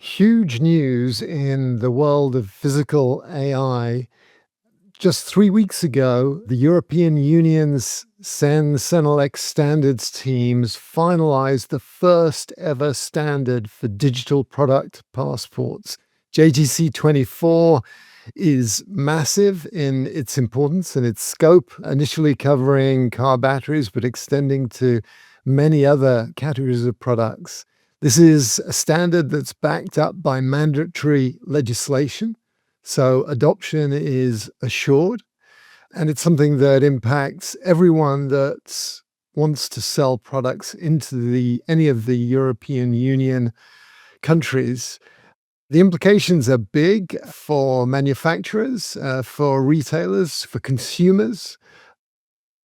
Huge news in the world of physical AI. Just 3 weeks ago, the European Union's Senelec standards teams finalized the first ever standard for digital product passports. JTC 24 is massive in its importance and its scope, initially covering car batteries, but extending to many other categories of products. This is a standard that's backed up by mandatory legislation, so adoption is assured, and it's something that impacts everyone that wants to sell products into any of the European Union countries. The implications are big for manufacturers, for retailers, for consumers,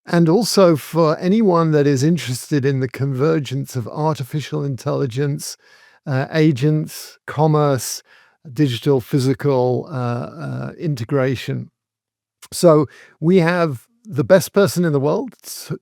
and also for anyone that is interested in the convergence of artificial intelligence, agents, commerce, digital, physical integration. So we have the best person in the world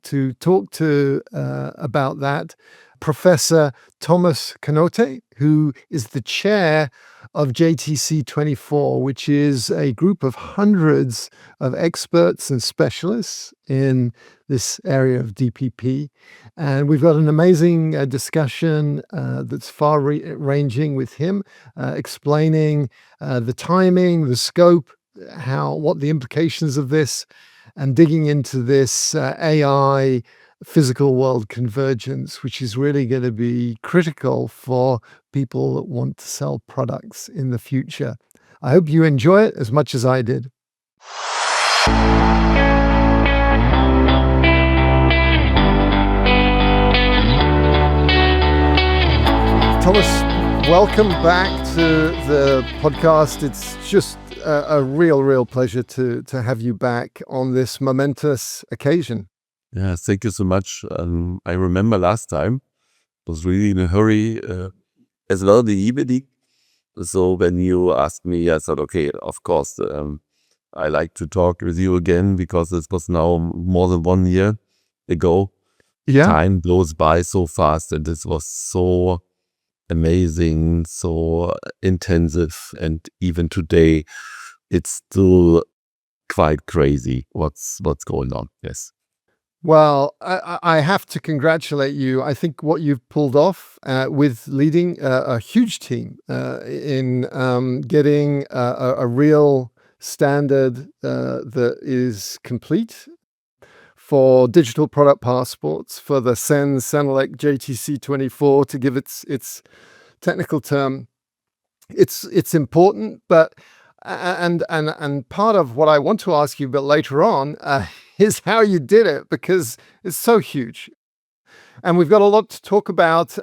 to talk to about that, Professor Thomas Canote, who is the chair of JTC 24, which is a group of hundreds of experts and specialists in this area of DPP. And we've got an amazing discussion that's far-ranging with him, explaining the timing, the scope, what the implications of this, and digging into this AI physical world convergence, which is really going to be critical for people that want to sell products in the future. I hope you enjoy it as much as I did. Thomas, welcome back to the podcast. It's just a real pleasure to have you back on this momentous occasion. Yeah, thank you so much. I remember last time I was really in a hurry as well the evening. So when you asked me, I thought, okay, of course, I like to talk with you again because this was now more than 1 year ago. Yeah. Time goes by so fast, and this was so amazing, so intensive, and even today, it's still quite crazy what's going on. Yes. Well, I have to congratulate you. I think what you've pulled off with leading a huge team in getting a real standard that is complete for digital product passports for the Senelec JTC 24, to give its technical term. It's important, but and part of what I want to ask you, but later on, is how you did it, because it's so huge, and we've got a lot to talk about.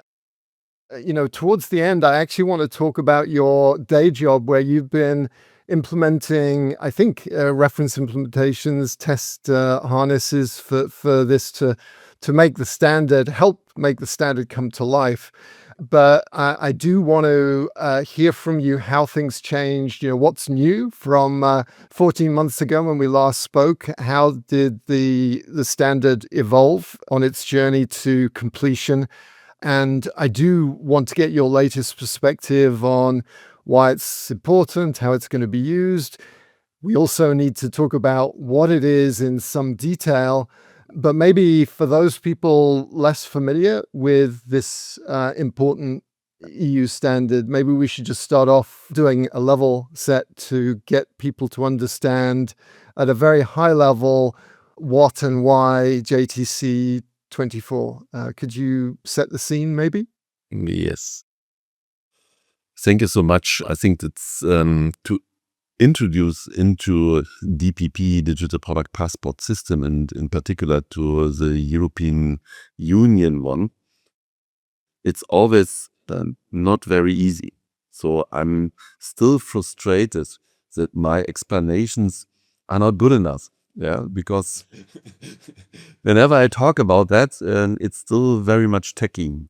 Towards the end, I actually want to talk about your day job, where you've been implementing, I think, reference implementations, test harnesses for this to make the standard, help make the standard come to life. But I do want to hear from you how things changed. What's new from 14 months ago when we last spoke? How did the standard evolve on its journey to completion? And I do want to get your latest perspective on why it's important, how it's going to be used. We also need to talk about what it is in some detail, but maybe for those people less familiar with this important EU standard, maybe we should just start off doing a level set to get people to understand at a very high level what and why JTC 24. Could you set the scene maybe? Yes. Thank you so much. I think it's to introduce into DPP, Digital Product Passport System, and in particular to the European Union one, it's always not very easy. So I'm still frustrated that my explanations are not good enough. Yeah, because whenever I talk about that, it's still very much techy.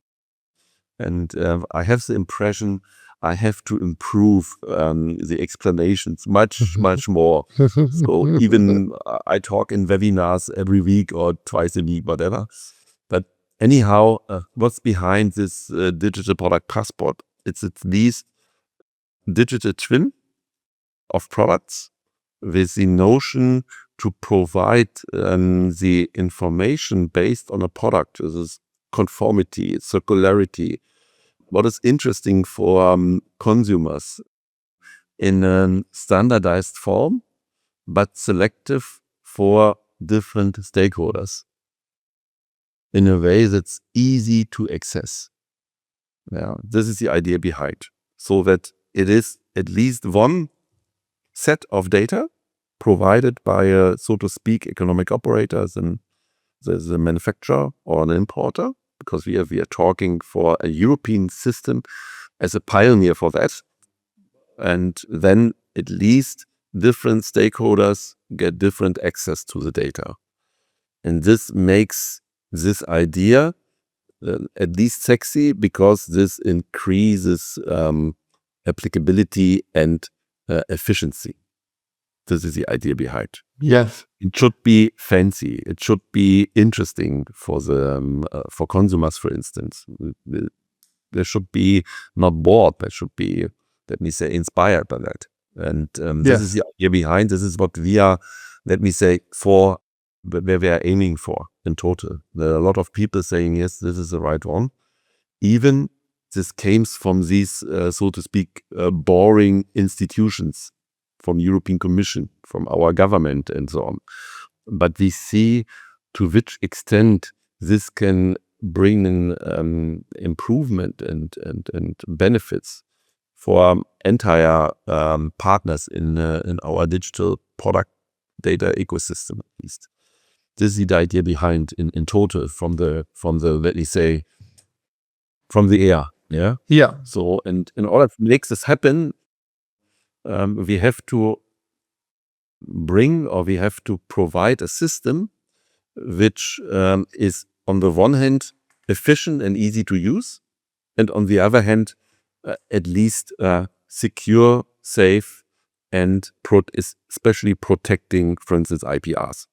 And I have the impression I have to improve the explanations much more. So even I talk in webinars every week or twice a week, whatever. But anyhow, what's behind this digital product passport? It's at least digital twin of products with the notion to provide the information based on a product. This is conformity, circularity. What is interesting for consumers in a standardized form, but selective for different stakeholders in a way that's easy to access. Yeah, this is the idea behind, so that it is at least one set of data provided by a, so to speak, economic operator, and the manufacturer or an importer, because we are talking for a European system as a pioneer for that. And then at least different stakeholders get different access to the data. And this makes this idea at least sexy, because this increases applicability and efficiency. This is the idea behind. Yes. It should be fancy. It should be interesting for the for consumers, for instance. They should be not bored. They should be, let me say, inspired by that. And this is the idea behind. This is what we are, let me say, for where we are aiming for in total. There are a lot of people saying, yes, this is the right one. Even this comes from these, so to speak, boring institutions, from European Commission, from our government, and so on. But we see to which extent this can bring in improvement and benefits for entire partners in our digital product data ecosystem, at least. This is the idea behind in total from the let me say, from the air. Yeah. Yeah. So, and in order to make this happen, we have to we have to provide a system which is on the one hand efficient and easy to use, and on the other hand at least secure, safe, and especially protecting, for instance, IPRs.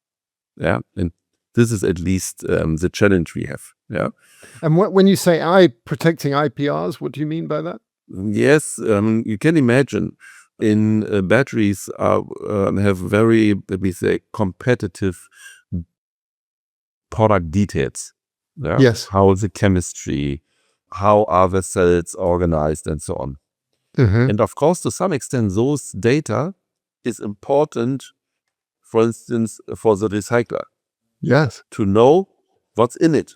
Yeah, and this is at least the challenge we have. Yeah. And when you say protecting IPRs, what do you mean by that? Yes, you can imagine in batteries have very, let me say, competitive product details. Yeah? Yes. How is the chemistry, how are the cells organized, and so on. Mm-hmm. And of course, to some extent, those data is important, for instance, for the recycler. Yes. To know what's in it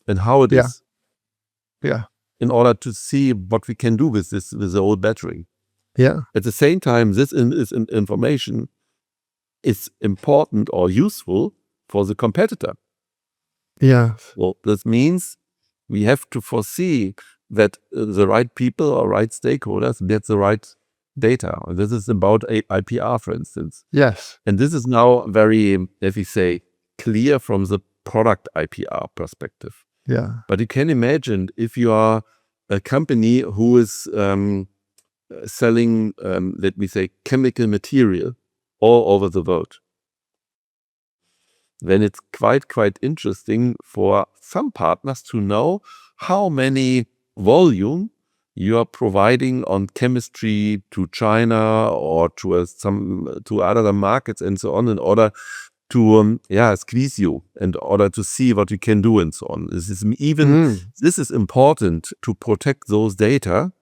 and how it is. Yeah. In order to see what we can do with the old battery. Yeah. At the same time, this information is important or useful for the competitor. Yeah. Well, this means we have to foresee that the right people or right stakeholders get the right data. This is about IPR, for instance. Yes. And this is now very, let me say, clear from the product IPR perspective. Yeah. But you can imagine if you are a company who is selling, let me say, chemical material all over the world, then it's quite interesting for some partners to know how many volume you are providing on chemistry to China or to to other markets and so on, in order to squeeze you, in order to see what you can do and so on. This is important to protect those data,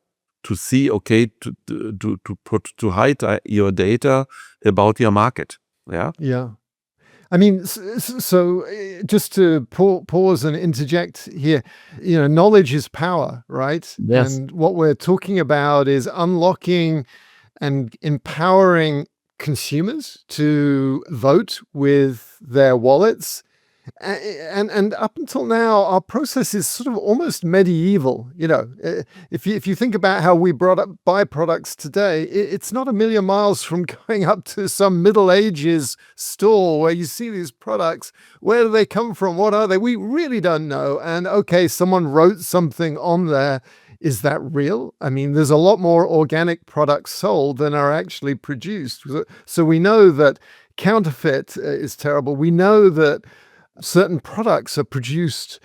to see, okay, to hide your data about your market. Yeah. Yeah. I mean, so just to pause and interject here, knowledge is power, right? Yes. And what we're talking about is unlocking and empowering consumers to vote with their wallets. And up until now, our process is sort of almost medieval. If you think about how we buy products today, it's not a million miles from going up to some Middle Ages store where you see these products. Where do they come from? What are they? We really don't know. And okay, someone wrote something on there. Is that real? I mean, there's a lot more organic products sold than are actually produced. So we know that counterfeit is terrible. We know that certain products are produced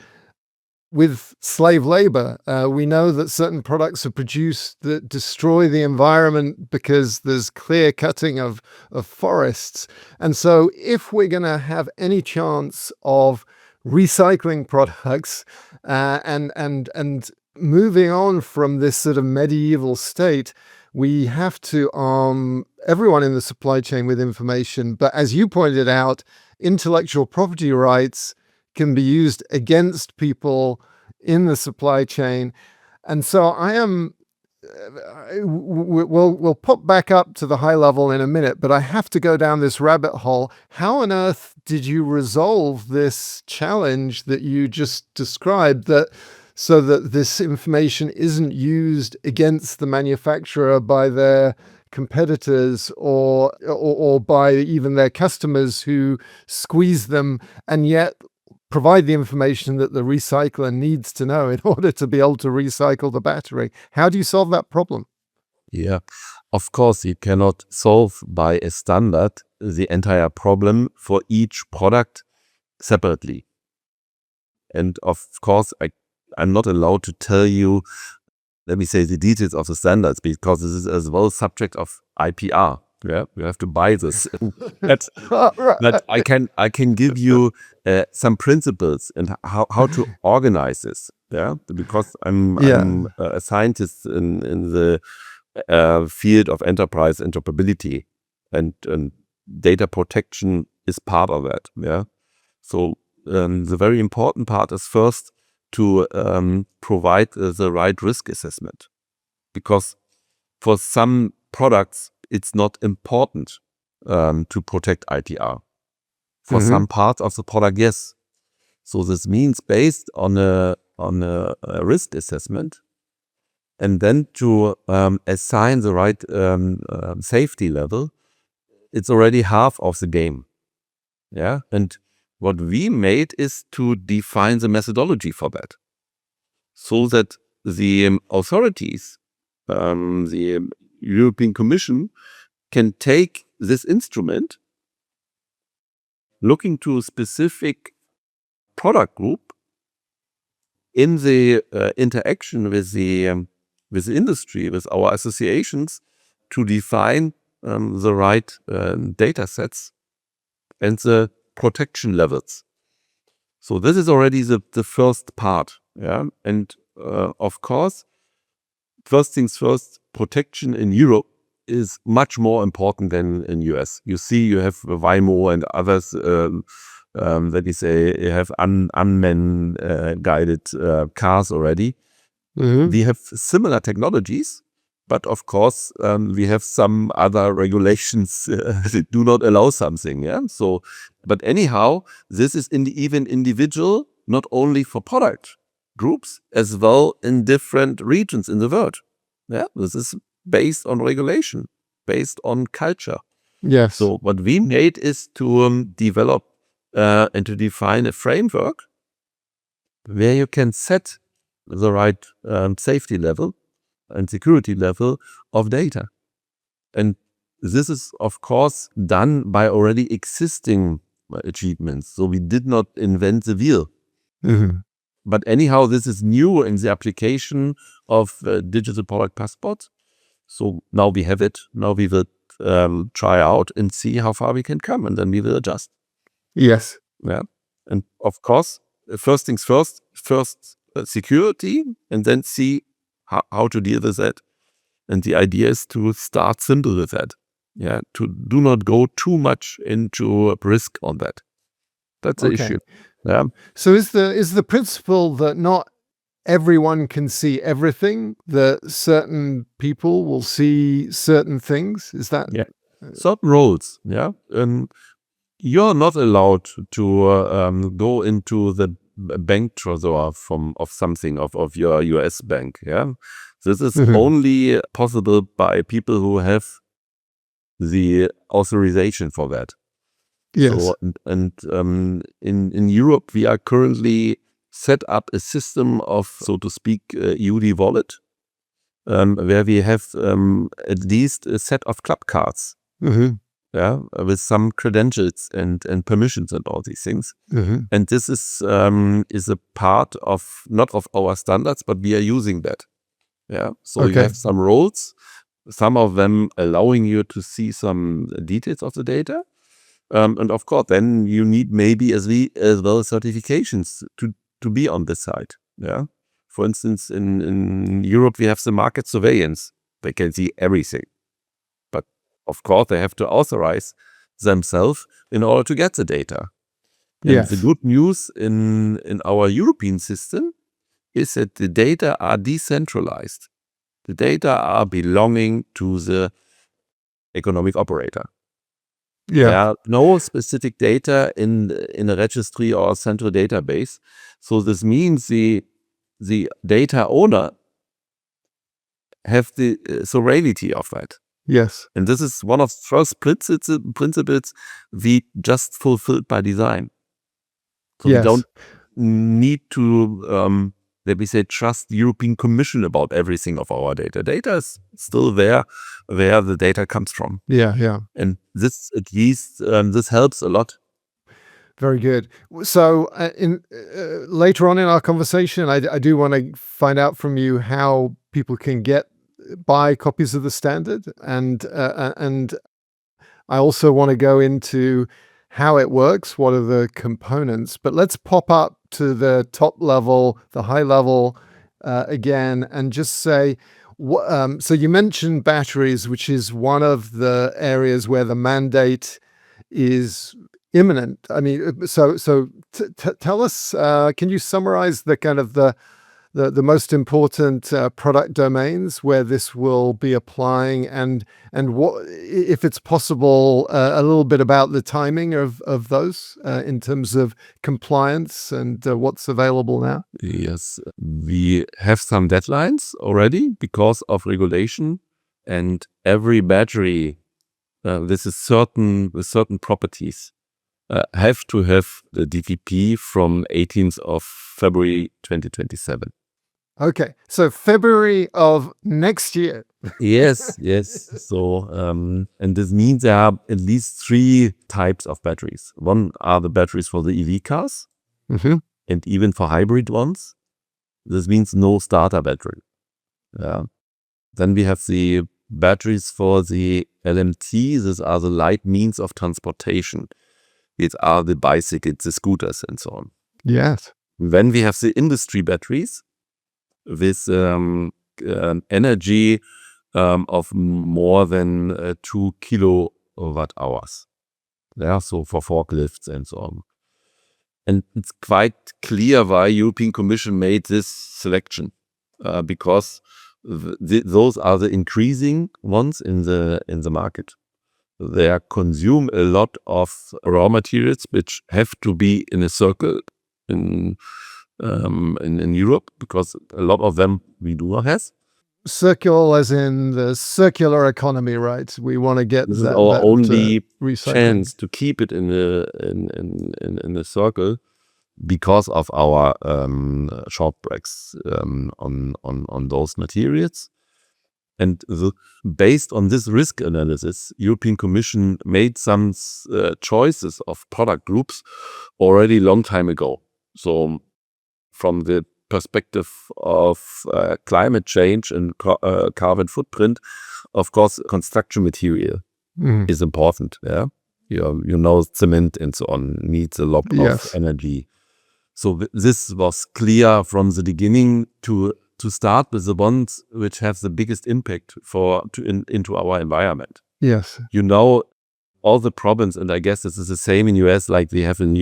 with slave labor. We know that certain products are produced that destroy the environment because there's clear cutting of forests. And so if we're going to have any chance of recycling products and moving on from this sort of medieval state, we have to arm everyone in the supply chain with information. But as you pointed out, intellectual property rights can be used against people in the supply chain. And so I am, we'll pop back up to the high level in a minute, but I have to go down this rabbit hole. How on earth did you resolve this challenge that you just described, that so that this information isn't used against the manufacturer by their competitors or by even their customers who squeeze them, and yet provide the information that the recycler needs to know in order to be able to recycle the battery? How do you solve that problem? Yeah, of course, you cannot solve by a standard the entire problem for each product separately. And of course, I'm not allowed to tell you, let me say, the details of the standards, because this is as well subject of IPR. Yeah, you have to buy this. But I can give you some principles and how to organize this. Yeah, because I'm a scientist in the field of enterprise interoperability, and data protection is part of that. Yeah, so the very important part is first to provide the right risk assessment, because for some products it's not important to protect ITR. For some parts of the product, yes. So this means based on a risk assessment, and then to assign the right safety level, it's already half of the game. Yeah, and what we made is to define the methodology for that, so that the authorities, the European Commission, can take this instrument, looking to a specific product group in the interaction with the industry, with our associations, to define the right data sets and the protection levels. So this is already the first part. Yeah, and of course, first things first, protection in Europe is much more important than in US. You see, you have Waymo and others that you say you have unmanned guided cars already. We have similar technologies, but of course we have some other regulations that do not allow something. Yeah. So, but anyhow, this is even individual, not only for product groups, as well in different regions in the world. Yeah, this is based on regulation, based on culture. Yes. So what we made is to develop and to define a framework where you can set the right safety level and security level of data. And this is, of course, done by already existing achievements. So we did not invent the wheel. But anyhow, this is new in the application of digital product passport. So now we have it. Now we will try out and see how far we can come, and then we will adjust. Yes. Yeah. And of course, first things first, security, and then see how to deal with that. And the idea is to start simple with that. Yeah. To do not go too much into risk on that. That's the issue. Yeah. So is the principle that not everyone can see everything, that certain people will see certain things? Is that? Yeah. Certain roles. Yeah. You're not allowed to go into the bank treasurer of something of your US bank. Yeah. This is only possible by people who have the authorization for that. Yes. So, and in Europe, we are currently set up a system of, so to speak, UD wallet, where we have at least a set of club cards. with some credentials and permissions and all these things. Mhm. And this is a part of not of our standards, but we are using that. So you Okay. have some roles, some of them allowing you to see some details of the data. And of course, then you need maybe as well certifications to be on this side. For instance, in Europe, we have the market surveillance. They can see everything. But of course, they have to authorize themselves in order to get the data. And the Yes. good news in our European system is that the data are decentralized. The data are belonging to the economic operator. Yeah. There are no specific data in a registry or a central database. So this means the data owner have the sovereignty of that. Yes. And this is one of the first principles we just fulfilled by design. So we Yes. don't need to, let me say, trust the European Commission about everything of our data. Data is still there where the data comes from. Yeah. And this, at least, this helps a lot. Very good. So, later on in our conversation, I do want to find out from you how people can buy copies of the standard, and I also want to go into how it works, what are the components. But let's pop up to the top level, the high level, again, and just say, so you mentioned batteries, which is one of the areas where the mandate is imminent. I mean, so tell us, can you summarize the kind of the most important product domains where this will be applying, and what, if it's possible, a little bit about the timing of those in terms of compliance and what's available now? Yes, we have some deadlines already because of regulation, and every battery with certain properties have to have the DVP from 18th of February 2027. Okay, so February of next year. Yes. So, and this means there are at least 3 types of batteries. One are the batteries for the EV cars, Mm-hmm. and even for hybrid ones. This means no starter battery. Then we have the batteries for the LMT. These are the light means of transportation. These are the bicycles, the scooters, and so on. Yes. Then we have the industry batteries with energy of more than 2 kilowatt hours. So for forklifts and so on. And it's quite clear why European Commission made this selection, because those are the increasing ones in the market. They consume a lot of raw materials which have to be in a circle in Europe, because a lot of them we do not have. Circular, as in the circular economy, right? We want to get This is our only recycling. chance to keep it in the circle because of our short breaks on those materials. And based on this risk analysis, European Commission made some choices of product groups already long time ago. So from the perspective of climate change and carbon footprint, of course, construction material is important. You know, cement and so on needs a lot of energy. So this was clear from the beginning to start with the ones which have the biggest impact into our environment. Yes. You know, all the problems, and I guess this is the same in US like we have in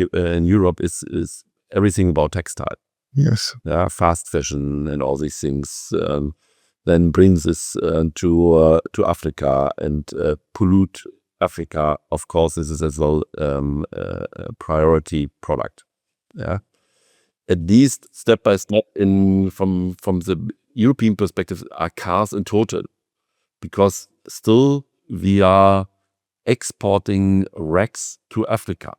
Europe, is everything about textile. Yes. Fast fashion and all these things then brings this to Africa and pollute Africa. Of course, this is as well a priority product. At least step by step from the European perspective are cars in total, because still we are exporting racks to Africa.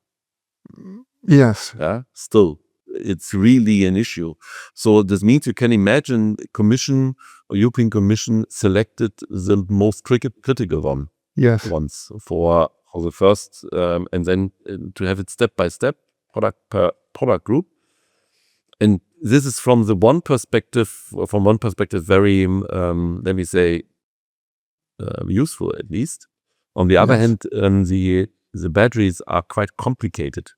Yes. Still, it's really an issue. So this means you can imagine Commission or European Commission selected the most critical one. Yes. Ones for for the first, and then to have it step by step, product per product group. And this is from one perspective, very, let me say, useful at least. On the other hand, the batteries are quite complicated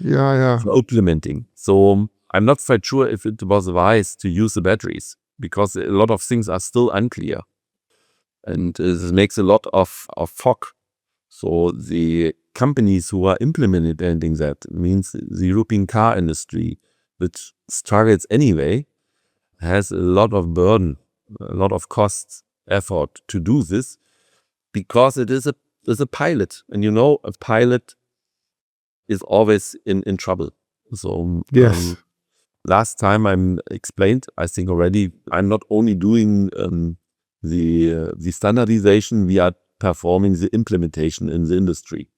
for implementing. So I'm not quite sure if it was wise to use the batteries, because a lot of things are still unclear. And this makes a lot of fog. So the companies who are implementing that, means the European car industry, which struggles anyway, has a lot of burden, a lot of costs, effort to do this, because it is a pilot. And a pilot is always in trouble. So last time I explained, I think already, I'm not only doing the standardization, we are performing the implementation in the industry.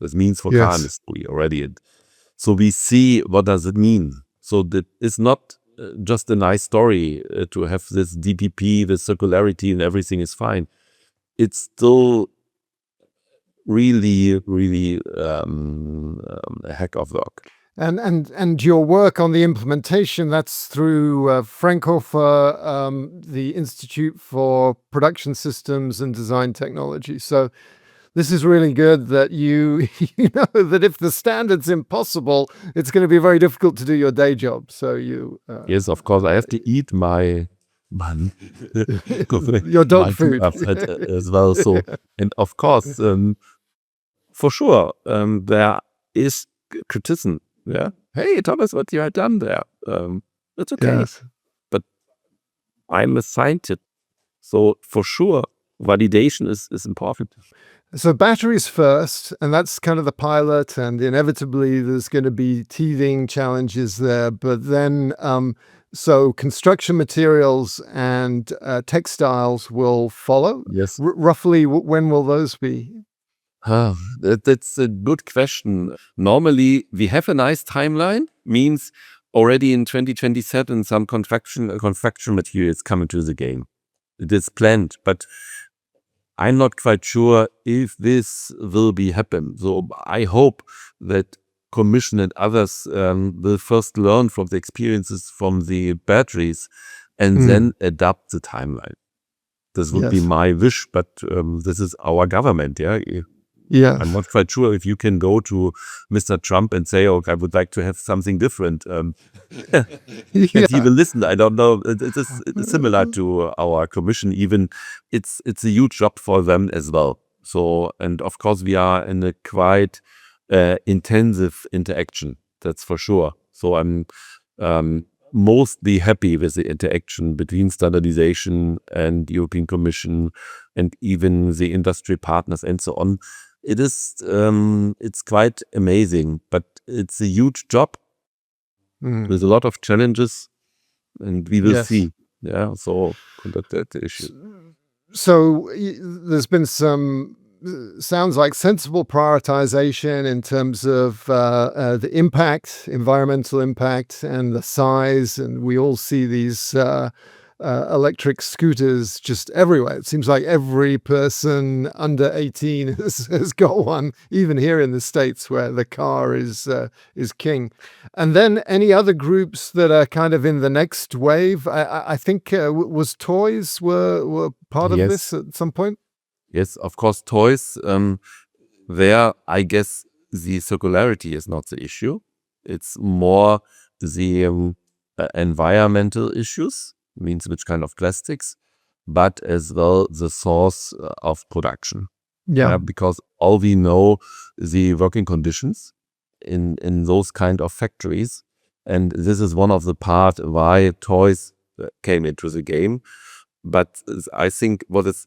This means for car industry already. So we see what does it mean. So that it's not just a nice story to have this DPP, the circularity, and everything is fine. It's still really, really a heck of work. And your work on the implementation, that's through Fraunhofer, the Institute for Production Systems and Design Technology. So this is really good that you know that if the standard's impossible, it's going to be very difficult to do your day job. So you yes, of course, I have to eat my your dog food as well. So and of course, for sure, there is criticism. Yeah, hey Thomas, what you have done there? It's okay, but I'm a scientist, so for sure, validation is important. So batteries first, and that's kind of the pilot, and inevitably there's going to be teething challenges there. But then, so construction materials and textiles will follow. Yes. Roughly, when will those be? That's a good question. Normally, we have a nice timeline, means already in 2027, some construction materials come into the game. It is planned, but I'm not quite sure if this will be happen. So I hope that Commission and others will first learn from the experiences from the batteries and then adapt the timeline. This would be my wish, but this is our government, Yeah. I'm not quite sure if you can go to Mr. Trump and say, I would like to have something different. And he will listen. I don't know. It is similar to our commission. Even it's a huge job for them as well. So, and of course, we are in a quite intensive interaction. That's for sure. So I'm mostly happy with the interaction between standardization and European Commission and even the industry partners and so on. It is it's quite amazing, but it's a huge job with a lot of challenges, and we will see. Yeah, so that's the issue. So there's been some sounds like sensible prioritization in terms of the impact, environmental impact, and the size. And we all see these electric scooters just everywhere. It seems like every person under 18 has got one, even here in the States where the car is king. And then any other groups that are kind of in the next wave? I think was toys were part of this at some point? Yes, of course, toys. There, I guess the circularity is not the issue. It's more the environmental issues, means which kind of plastics, but as well the source of production. Yeah. Because all we know the working conditions in those kind of factories, and this is one of the part why toys came into the game. But I think what is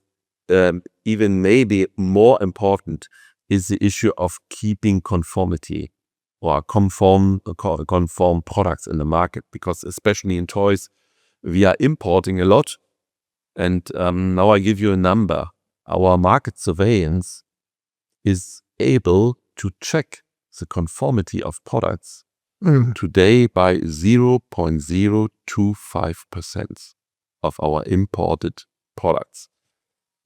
even maybe more important is the issue of keeping conformity or conform products in the market, because especially in toys, we are importing a lot. And now I give you a number. Our market surveillance is able to check the conformity of products today by 0.025% of our imported products.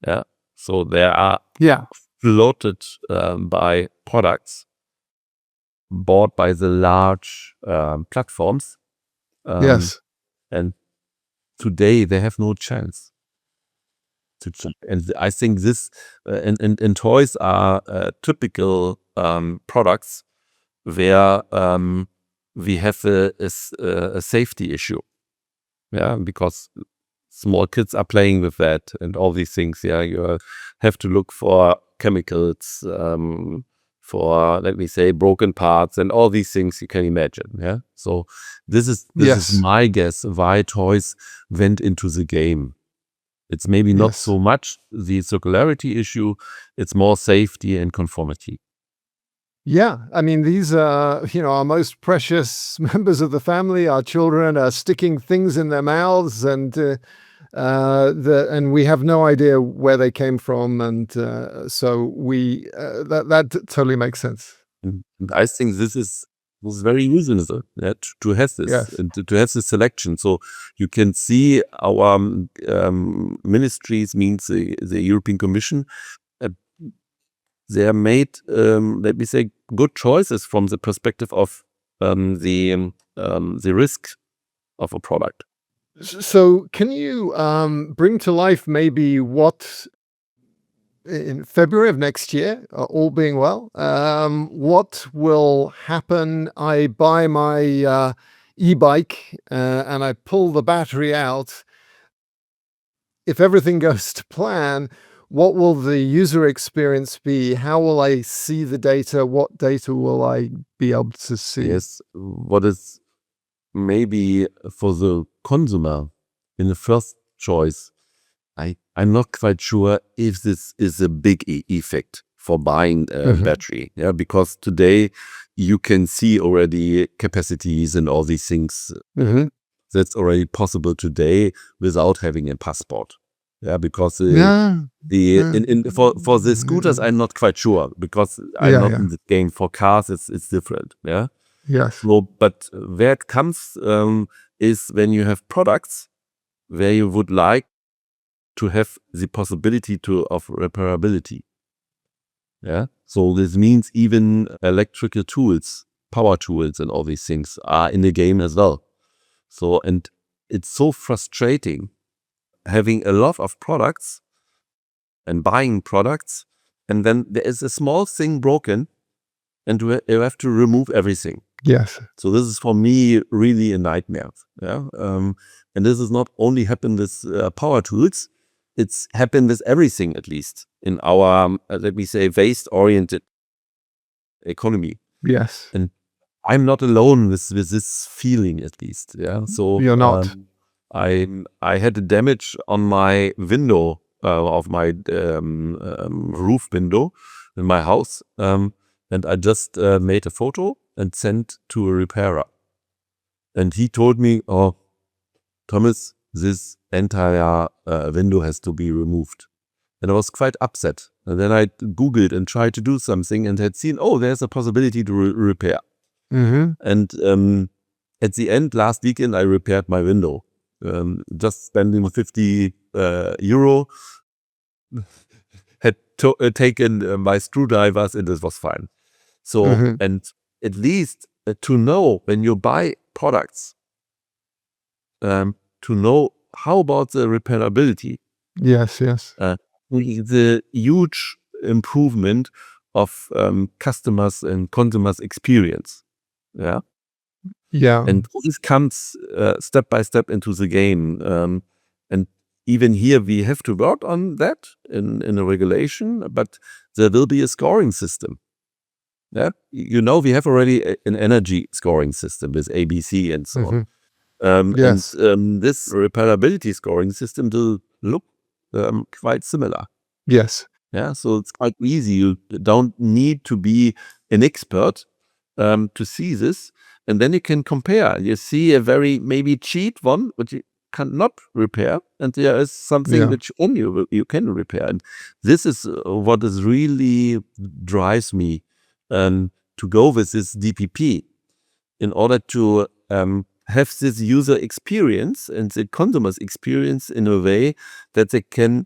Yeah. So there are floated by products bought by the large platforms. Yes. And today they have no chance to. And I think this and toys are typical products where we have a safety issue. Yeah, because small kids are playing with that and all these things. Yeah, you have to look for chemicals, for, let me say, broken parts and all these things you can imagine. Yeah, so this is Yes. my guess why toys went into the game. It's maybe not Yes. so much the circularity issue; it's more safety and conformity. Yeah, I mean, these are, our most precious members of the family. Our children are sticking things in their mouths, and and we have no idea where they came from, and so that totally makes sense. And I think this is was very reasonable, yeah, to have this Yes. and to have this selection. So you can see our ministries, means the European Commission, uh, they are made, let me say, good choices from the perspective of the risk of a product. So, can you bring to life maybe what in February of next year, all being well, what will happen? I buy my e-bike and I pull the battery out. If everything goes to plan, what will the user experience be? How will I see the data? What data will I be able to see? Yes, what is maybe for the consumer in the first choice, I'm not quite sure if this is a big effect for buying a Mhm. battery. Yeah, because today you can see already capacities and all these things. Mhm. That's already possible today without having a passport. Yeah, because Yeah. the Yeah. for the scooters, I'm not quite sure because I'm Yeah. not Yeah. in the game. For cars, it's different. Yeah. Yes. So, but where it comes is when you have products where you would like to have the possibility of repairability. Yeah. So this means even electrical tools, power tools, and all these things are in the game as well. So, and it's so frustrating having a lot of products and buying products, and then there is a small thing broken, and you have to remove everything. Yes. So this is for me really a nightmare. Yeah, and this has not only happened with power tools; it's happened with everything, at least in our let me say waste-oriented economy. Yes. And I'm not alone with this feeling, at least. Yeah. So You're not. I had a damage on my window of my roof window in my house, and I just made a photo and sent to a repairer. And he told me, "Oh, Thomas, this entire window has to be removed." And I was quite upset. And then I Googled and tried to do something and had seen, oh, there's a possibility to repair. Mhm. And at the end, last weekend, I repaired my window. Just spending 50 euro, had taken my screwdrivers, and this was fine. So, Mhm. and at least to know when you buy products, to know how about the repairability, Yes. Yes. the huge improvement of customers and consumers experience. Yeah. Yeah. And this comes step by step into the game. And even here, we have to work on that in a regulation, but there will be a scoring system. Yeah, we have already an energy scoring system with ABC and so on. Mhm. And Yes. this repairability scoring system will look quite similar. Yes. Yeah, so it's quite easy. You don't need to be an expert to see this, and then you can compare. You see a very maybe cheap one, which you cannot repair, and there is something Yeah. which only you can repair. And this is what is really drives me to go with this DPP in order to have this user experience and the consumer's experience in a way that they can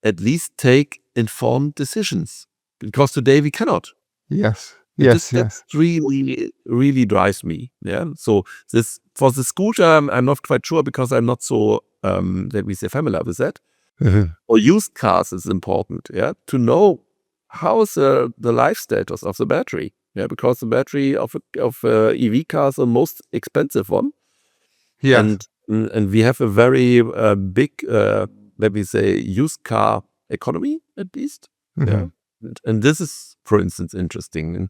at least take informed decisions. because today we cannot. Yes. And Yes. that Yes. really drives me. Yeah. So this for the scooter, I'm not quite sure because I'm not so let me say familiar with that. Mhm. Or used cars is important. Yeah, to know how's the life status of the battery. Yeah, because the battery of EV cars are the most expensive one, Yes. and we have a very big let me say used car economy at least. Yeah, Mhm. and this is, for instance, interesting. And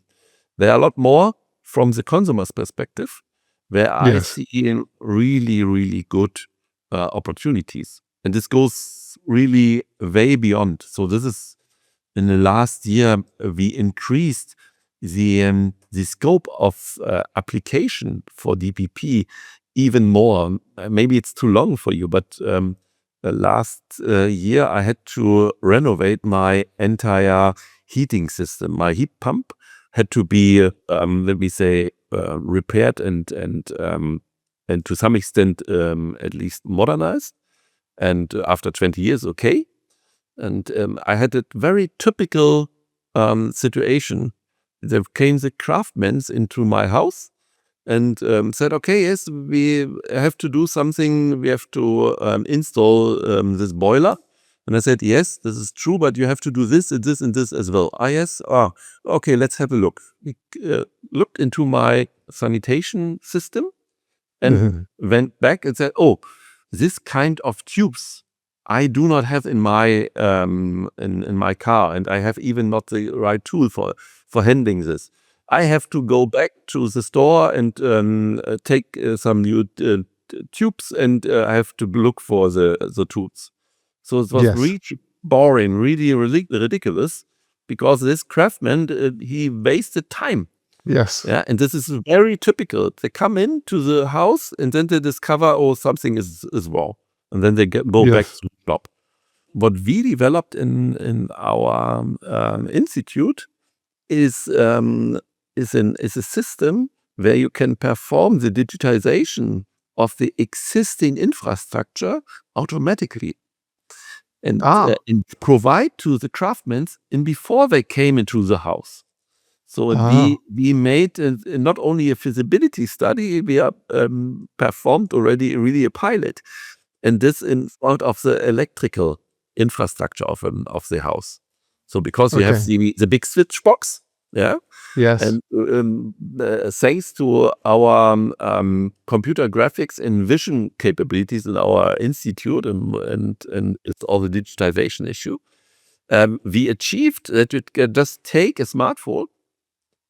there are a lot more from the consumer's perspective, where I Yes. see really good opportunities. And this goes really way beyond. So this is in the last year, we increased the scope of application for DPP even more. Maybe it's too long for you, but last year I had to renovate my entire heating system. My heat pump had to be, let me say, repaired and to some extent at least modernized. And after 20 years, okay. And I had a very typical situation. There came the craftsmen into my house and said, okay, yes, we have to do something. We have to install this boiler. And I said, yes, this is true, but you have to do this and this and this as well. Ah, yes. Ah, okay, let's have a look. We looked into my sanitation system and Mhm. went back and said, oh, this kind of tubes I do not have in my in my car, and I have even not the right tool for handling this. I have to go back to the store and take some new tubes, and I have to look for the tools. So it was Yes. really boring, really ridiculous, because this craftsman he wasted time. Yes. Yeah, and this is very typical. They come into the house and then they discover, oh, something is wrong, and then they go back Yes. to the shop. What we developed in our institute is is a system where you can perform the digitization of the existing infrastructure automatically Ah. and provide to the craftsmen in before they came into the house. So Ah. we made not only a feasibility study, we are performed already really a pilot, and this in front of the electrical infrastructure of the house. So because you have Okay. the big switch box, yeah, Yes. and thanks to our computer graphics and vision capabilities in our institute and it's all the digitization issue, we achieved that you can just take a smartphone,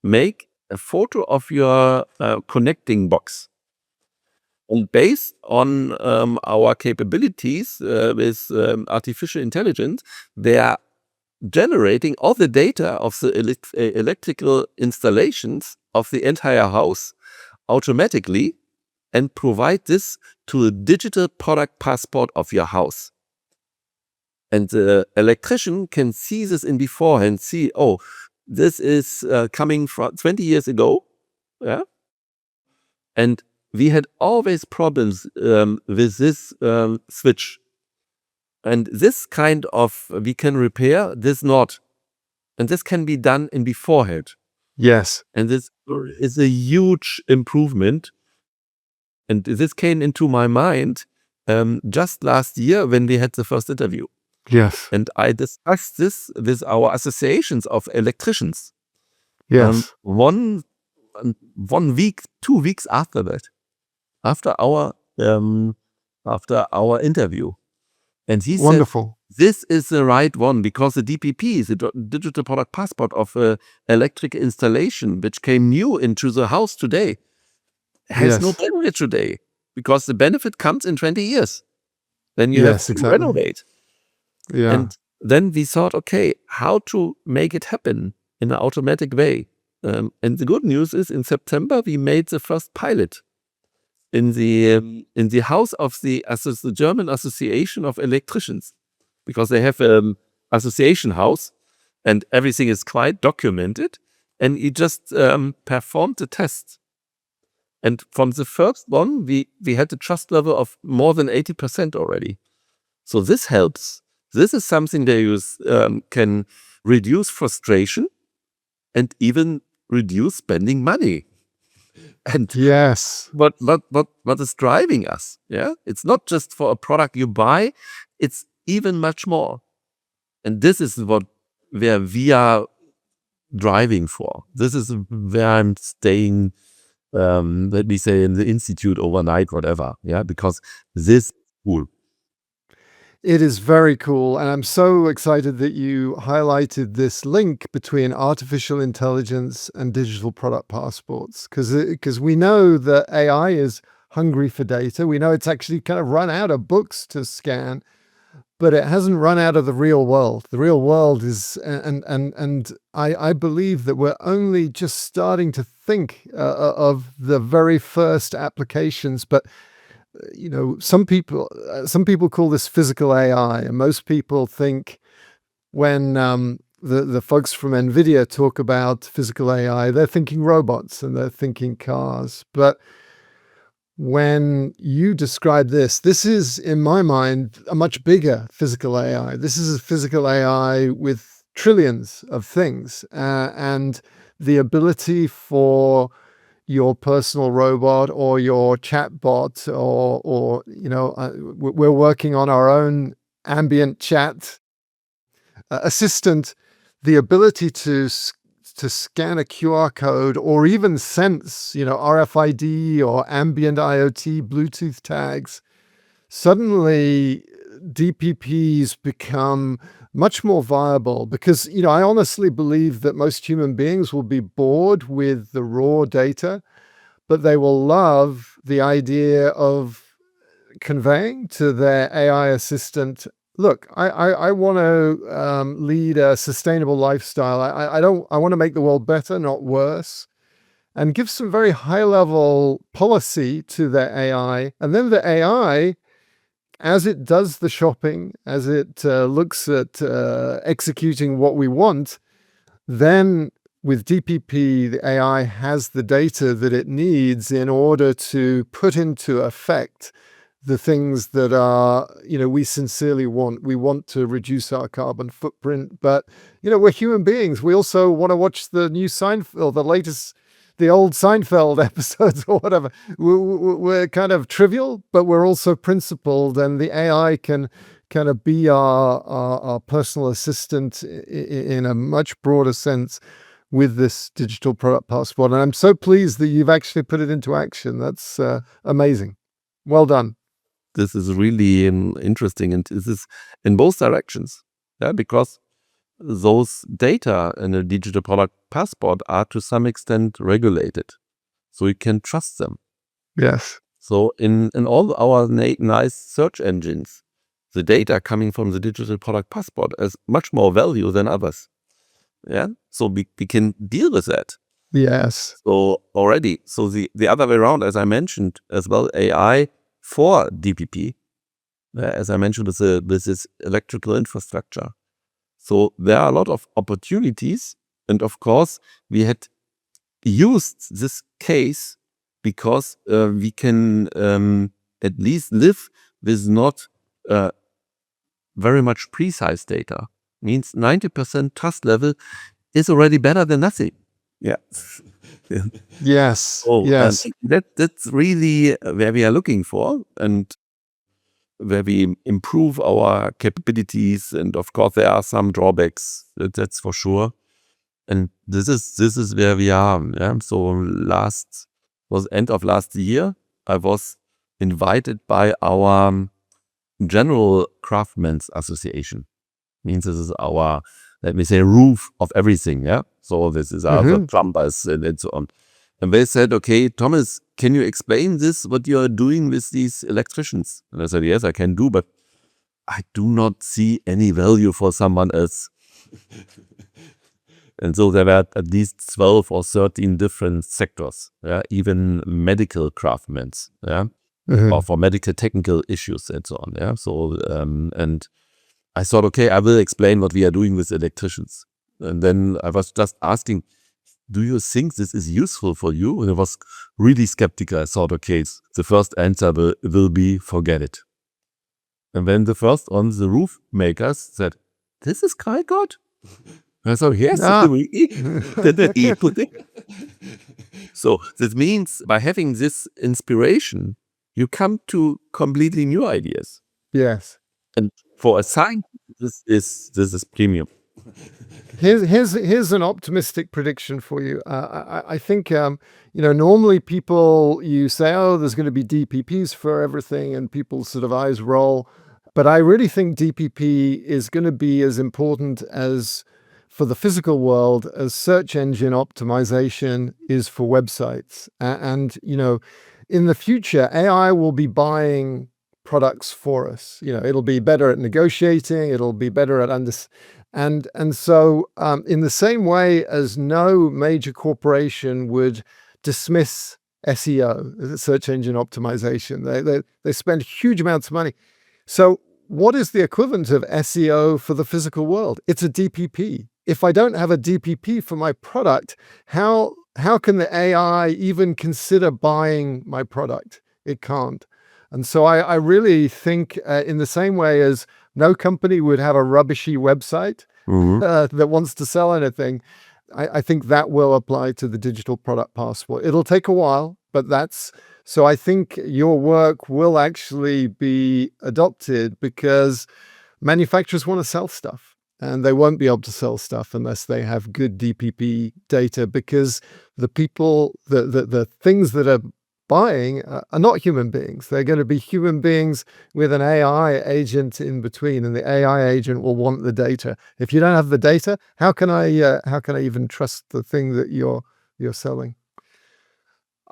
make a photo of your connecting box. And based on our capabilities with artificial intelligence, they are generating all the data of the electrical installations of the entire house automatically and provide this to a digital product passport of your house. And the electrician can see this in beforehand, see, oh, this is coming from 20 years ago. Yeah. And we had always problems with this switch. And this kind of, we can repair, this not. And this can be done in beforehand. Yes. And this is a huge improvement. And this came into my mind just last year when we had the first interview. Yes. And I discussed this with our associations of electricians. Yes. 1 week, 2 weeks after that, after our interview, and he said, Wonderful. "This is the right one because the DPP is the digital product passport of electric installation, which came new into the house today, has no Yes. benefit today because the benefit comes in 20 years. Then you have Yes, to exactly. renovate." Yeah. And then we thought, okay, how to make it happen in an automatic way. And the good news is, in September we made the first pilot in the house of the German Association of Electricians, because they have association house, and everything is quite documented. And he just performed the test. And from the first one, we had a trust level of more than 80% already. So this helps. This is something that you can reduce frustration, and even reduce spending money. And Yes. what is driving us? Yeah, it's not just for a product you buy; it's even much more. And this is where we are driving for. This is where I'm staying. Let me say in the institute overnight, whatever. Yeah, because this is cool. It is very cool. And I'm so excited that you highlighted this link between artificial intelligence and digital product passports. Because we know that AI is hungry for data. We know it's actually kind of run out of books to scan, but it hasn't run out of the real world. The real world is, and I believe that we're only just starting to think of the very first applications. But you know, some people call this physical AI, and most people think when the folks from NVIDIA talk about physical AI, they're thinking robots and they're thinking cars. But when you describe this is, in my mind, a much bigger physical AI. This is a physical AI with trillions of things, and the ability for your personal robot or your chatbot, or you know, we're working on our own ambient chat assistant, the ability to scan a QR code or even sense, you know, RFID or ambient IoT Bluetooth tags. Suddenly DPPs become much more viable because, you know, I honestly believe that most human beings will be bored with the raw data, but they will love the idea of conveying to their AI assistant, look, I want to lead a sustainable lifestyle. I want to make the world better, not worse, and give some very high level policy to their AI. And then the AI, as it does the shopping, as it looks at executing what we want, then with DPP, the AI has the data that it needs in order to put into effect the things that are, you know, we sincerely want. We want to reduce our carbon footprint, but, you know, we're human beings. We also want to watch the new Seinfeld, the old Seinfeld episodes or whatever. We're kind of trivial, but we're also principled, and the AI can kind of be our personal assistant in a much broader sense with this digital product passport. And I'm so pleased that you've actually put it into action. That's amazing. Well done. This is really interesting, and this is in both directions. Yeah, because those data in a digital product passport are to some extent regulated, so you can trust them. Yes. So in all our nice search engines, the data coming from the digital product passport has much more value than others. Yeah, so we can deal with that. Yes. So already, so the other way around, as I mentioned as well, AI for DPP, as I mentioned, with this electrical infrastructure. So there are a lot of opportunities, and of course we had used this case because we can at least live with not very much precise data. Means 90% trust level is already better than nothing. Yeah. Yes. Oh, Yes. that's really where we are looking for, and where we improve our capabilities. And of course, there are some drawbacks. That's for sure. And this is where we are. Yeah? So was end of last year, I was invited by our General Craftsmen's Association. Means this is our, let me say, roof of everything. Yeah. So this is our plumbers and so on. And they said, okay, Thomas, can you explain this, what you are doing with these electricians? And I said, yes, I can do, but I do not see any value for someone else. And so there were at least 12 or 13 different sectors, yeah, even medical craftsmen, yeah, or for medical technical issues and so on. Yeah. So, and I thought, okay, I will explain what we are doing with electricians. And then I was just asking, do you think this is useful for you? And I was really skeptical. I thought, okay, the first answer will be forget it. And then the first on the roof makers said, this is quite good. So yes, Ah. so that means by having this inspiration, you come to completely new ideas. Yes. And for a scientist, this is premium. Here's an optimistic prediction for you. I think normally people, you say, oh, there's going to be DPPs for everything, and people's sort of eyes roll. But I really think DPP is going to be as important as for the physical world as search engine optimization is for websites. And in the future, AI will be buying products for us. It'll be better at negotiating. It'll be better at and so, in the same way as no major corporation would dismiss SEO, search engine optimization, they spend huge amounts of money. So, what is the equivalent of SEO for the physical world? It's a DPP. If I don't have a DPP for my product, how can the AI even consider buying my product? It can't. And so I really think, in the same way as no company would have a rubbishy website that wants to sell anything, I think that will apply to the digital product passport. It'll take a while, but so I think your work will actually be adopted because manufacturers want to sell stuff, and they won't be able to sell stuff unless they have good DPP data, because the people, the things that are buying are not human beings. They're going to be human beings with an AI agent in between, and the AI agent will want the data. If you don't have the data, how can I even trust the thing that you're selling?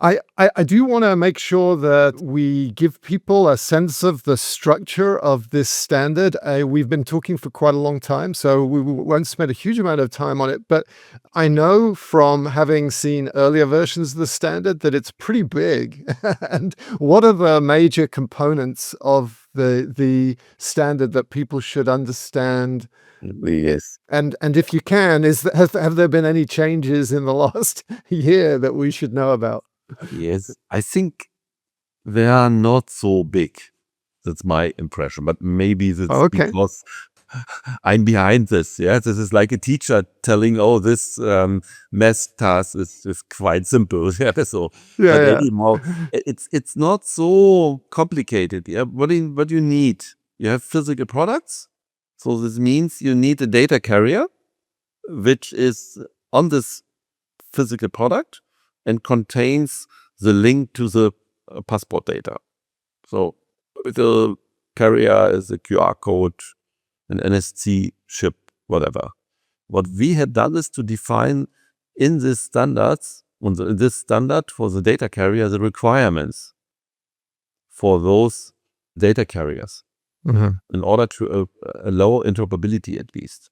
I do want to make sure that we give people a sense of the structure of this standard. We've been talking for quite a long time, so we won't spend a huge amount of time on it. But I know from having seen earlier versions of the standard that it's pretty big. And what are the major components of the standard that people should understand? Yes. And if you can, have there been any changes in the last year that we should know about? Yes, I think they are not so big. That's my impression, but maybe that's Okay. because I'm behind this. Yeah, this is like a teacher telling, "Oh, this math task is quite simple." Yeah, so but Yeah, anyhow, it's not so complicated. Yeah, what you need? You have physical products, so this means you need a data carrier, which is on this physical product and contains the link to the passport data. So the carrier is a QR code, an NFC chip, whatever. What we had done is to define in this standards, in this standard for the data carrier, the requirements for those data carriers in order to allow interoperability at least.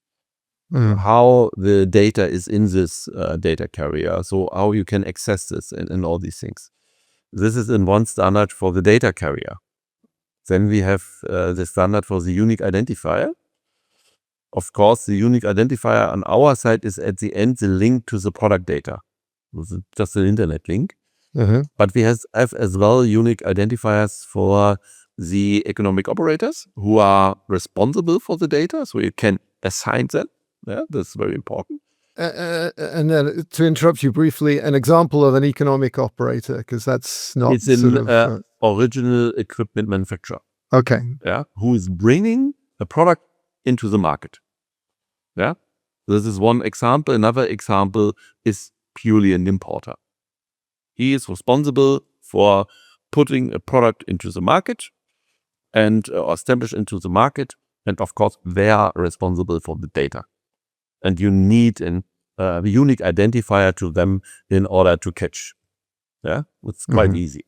How the data is in this data carrier, so how you can access this and all these things. This is in one standard for the data carrier. Then we have the standard for the unique identifier. Of course, the unique identifier on our side is at the end the link to the product data. This is just an internet link. But we have as well unique identifiers for the economic operators who are responsible for the data, so you can assign them. Yeah, that's very important. And then to interrupt you briefly, an example of an economic operator, because that's not It's an original equipment manufacturer. Okay. Yeah, who is bringing a product into the market. Yeah, this is one example. Another example is purely an importer. He is responsible for putting a product into the market and establish into the market. And of course, they are responsible for the data. And you need a unique identifier to them in order to catch. Yeah, it's quite easy.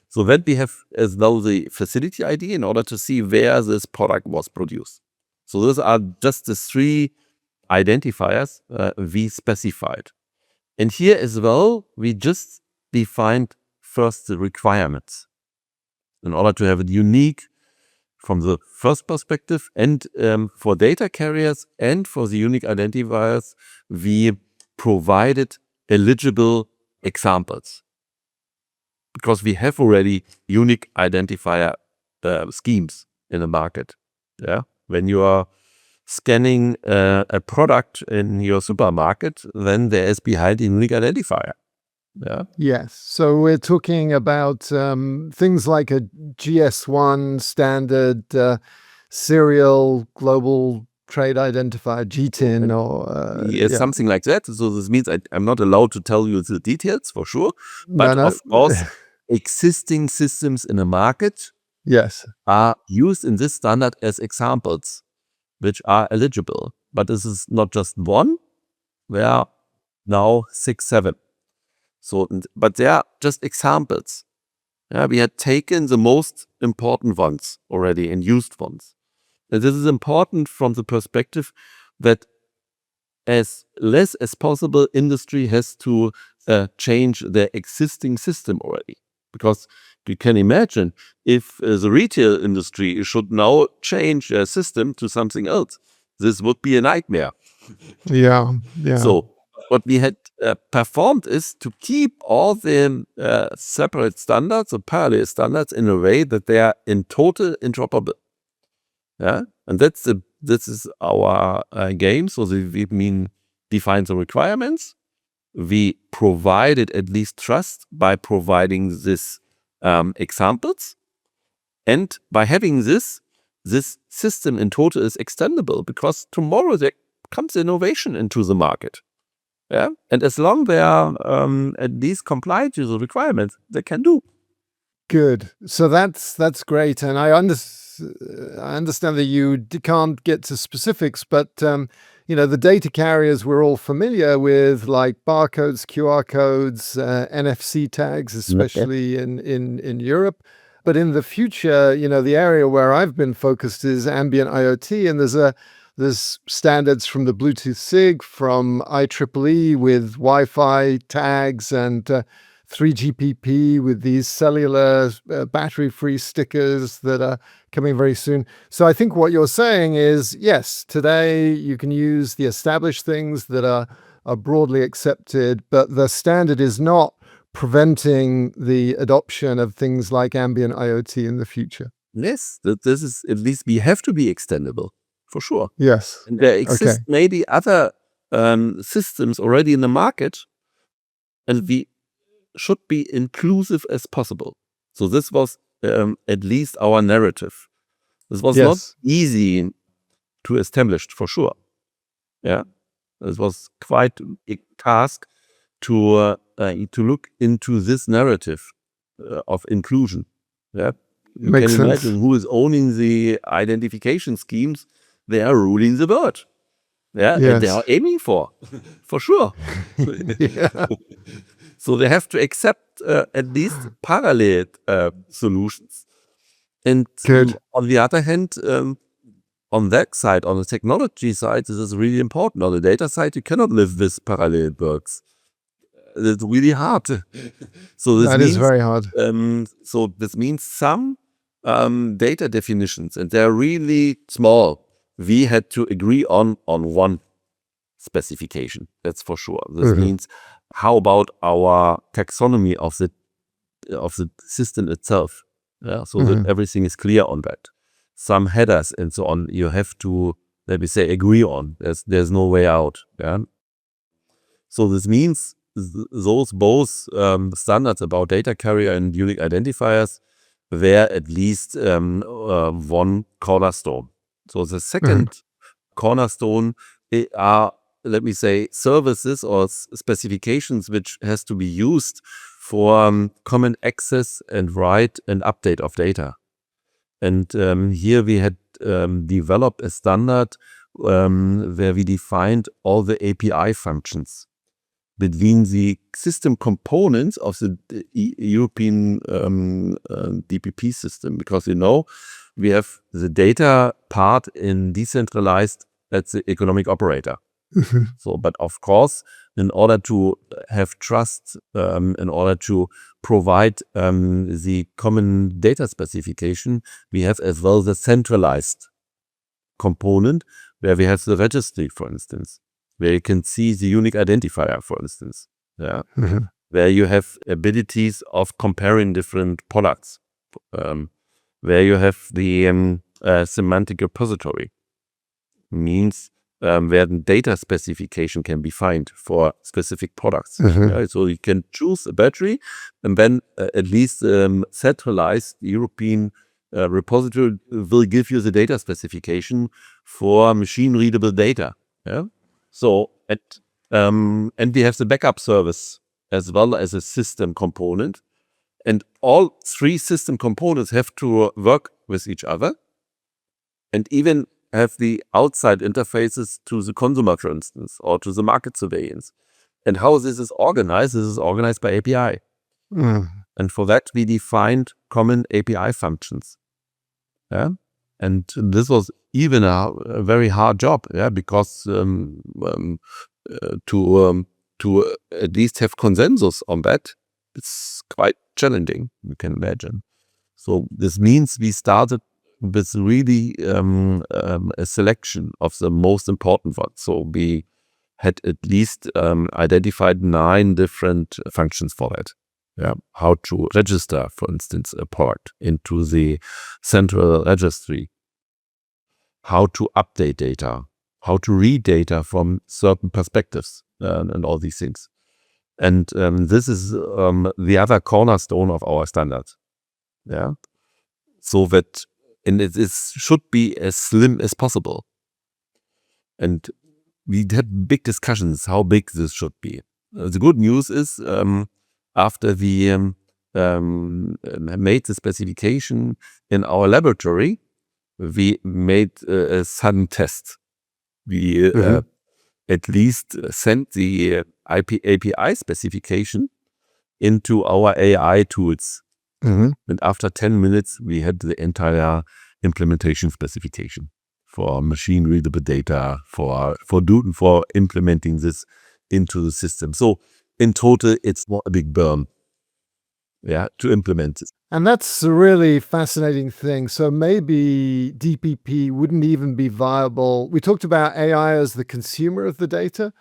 So that we have as though the facility ID in order to see where this product was produced. So those are just the three identifiers we specified. And here as well, we just defined first the requirements in order to have it unique from the first perspective. And for data carriers and for the unique identifiers, we provided eligible examples. Because we have already unique identifier schemes in the market. Yeah, when you are scanning a product in your supermarket, then there is behind a unique identifier. Yeah. Yes. So we're talking about things like a GS1 standard serial global trade identifier, GTIN, or Yes, something like that. So this means I'm not allowed to tell you the details for sure. No, But no. of course, existing systems in the market Yes. are used in this standard as examples, which are eligible. But this is not just one. There are now 6, 7. So, but they are just examples. Yeah, we had taken the most important ones already and used ones. And this is important from the perspective that as less as possible, industry has to change their existing system already. Because you can imagine if the retail industry should now change their system to something else, this would be a nightmare. Yeah. Yeah. So what we had performed is to keep all the separate standards or parallel standards in a way that they are in total interoperable. Yeah, and this is our game. So we define the requirements. We provided at least trust by providing this examples, and by having this system in total is extendable because tomorrow there comes innovation into the market. Yeah, and as long they are at least compliant to the requirements, they can do. Good. So that's great, and I understand that you can't get to specifics, but the data carriers we're all familiar with, like barcodes, QR codes, NFC tags, especially in Europe. But in the future, the area where I've been focused is ambient IoT, and there's standards from the Bluetooth SIG, from IEEE with Wi-Fi tags, and 3GPP with these cellular battery-free stickers that are coming very soon. So I think what you're saying is, yes, today you can use the established things that are broadly accepted, but the standard is not preventing the adoption of things like ambient IoT in the future. Yes, this is at least we have to be extendable for sure. Yes. And there Okay. exist maybe other systems already in the market, and we should be inclusive as possible. So this was at least our narrative. This was not Yes. easy to establish for sure. Yeah, this was quite a task to look into this narrative of inclusion. Yeah, you Makes can sense. imagine who is owning the identification schemes. They are ruling the world. Yeah, and they are Yes. aiming for sure. Yeah. So they have to accept at least parallel solutions. And Good. on the other hand, on that side, on the technology side, this is really important. On the data side, you cannot live with parallel works. It's really hard. So this That is means very hard. some data definitions, and they're really small. We had to agree on one specification. That's for sure. This means, how about our taxonomy of the system itself? Yeah, so that everything is clear on that. Some headers and so on, you have to, let me say, agree on. There's no way out. Yeah. So this means those both standards about data carrier and unique identifiers were at least one cornerstone. So the second cornerstone are, let me say, services or specifications which has to be used for common access and write and update of data. And here we had developed a standard where we defined all the API functions between the system components of the European DPP system, because we have the data part in decentralized, that's the economic operator. So, but of course, in order to have trust, in order to provide the common data specification, we have as well the centralized component where we have the registry, for instance, where you can see the unique identifier, for instance, yeah, where you have abilities of comparing different products, where you have the semantic repository. means where the data specification can be found for specific products. So you can choose a battery and then at least centralized European repository will give you the data specification for machine readable data. So and we have the backup service as well as a system component. And all three system components have to work with each other and even have the outside interfaces to the consumer, for instance, or to the market surveillance. And how this is organized by API. And for that, we defined common API functions. And this was even a very hard job, because to at least have consensus on that, it's quite challenging, you can imagine. So this means we started with really a selection of the most important ones. So we had at least identified 9 different functions for that. How to register, for instance, a product into the central registry, how to update data, how to read data from certain perspectives, and all these things. And this is the other cornerstone of our standards. So that, and it should be as slim as possible. And we had big discussions how big this should be. The good news is after we made the specification in our laboratory, we made a sudden test. We at least sent the API specification into our AI tools. And after 10 minutes, we had the entire implementation specification for machine readable data, for implementing this into the system. So in total, it's not a big burn, to implement it. And that's a really fascinating thing. So maybe DPP wouldn't even be viable. We talked about AI as the consumer of the data,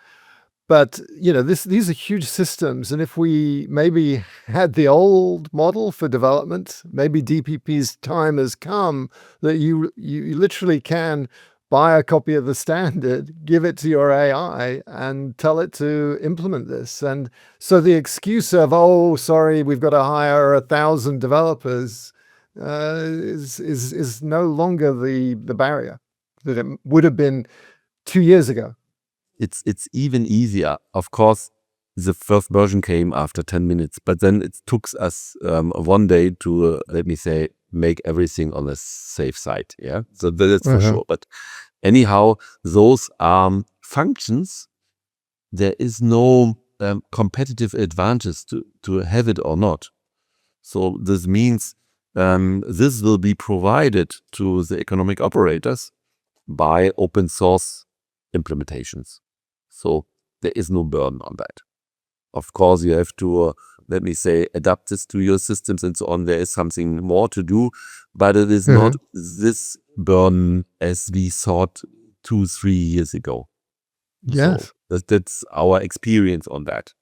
but these are huge systems. And if we maybe had the old model for development, maybe DPP's time has come that you literally can buy a copy of the standard, give it to your AI, and tell it to implement this. And so the excuse of, oh, sorry, we've got to hire 1,000 developers is no longer the barrier that it would have been 2 years ago. It's even easier. Of course, the first version came after 10 minutes, but then it took us 1 day to, let me say, make everything on a safe side. So that's for sure. But anyhow, those are functions. There is no competitive advantage to have it or not. So this means this will be provided to the economic operators by open source implementations. So there is no burden on that. Of course, you have to, let me say, adapt this to your systems and so on. There is something more to do, but it is not this burden as we thought 2-3 years ago. Yes. So that's our experience on that.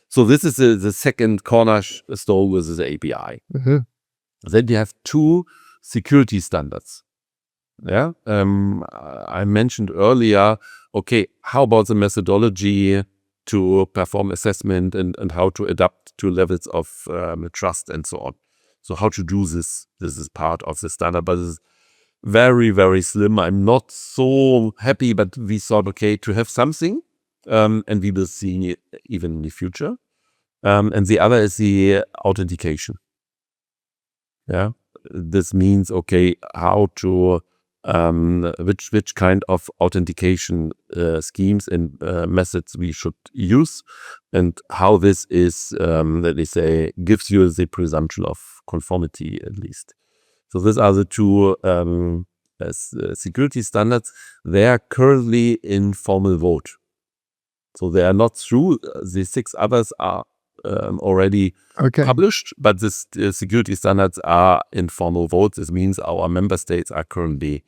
So this is the second cornerstone with the API. Then you have 2 security standards. I mentioned earlier, okay, how about the methodology to perform assessment and how to adapt to levels of trust and so on. So how to do this is part of the standard, but it's very, very slim. I'm not so happy, but we thought, okay, to have something, and we will see even in the future. And the other is the authentication. This means, okay, how to which kind of authentication schemes and methods we should use, and how this is, let me say, gives you the presumption of conformity at least. So these are the 2 security standards. They are currently in formal vote. So they are not through. The 6 others are already published, but the security standards are in formal votes. This means our member states are currently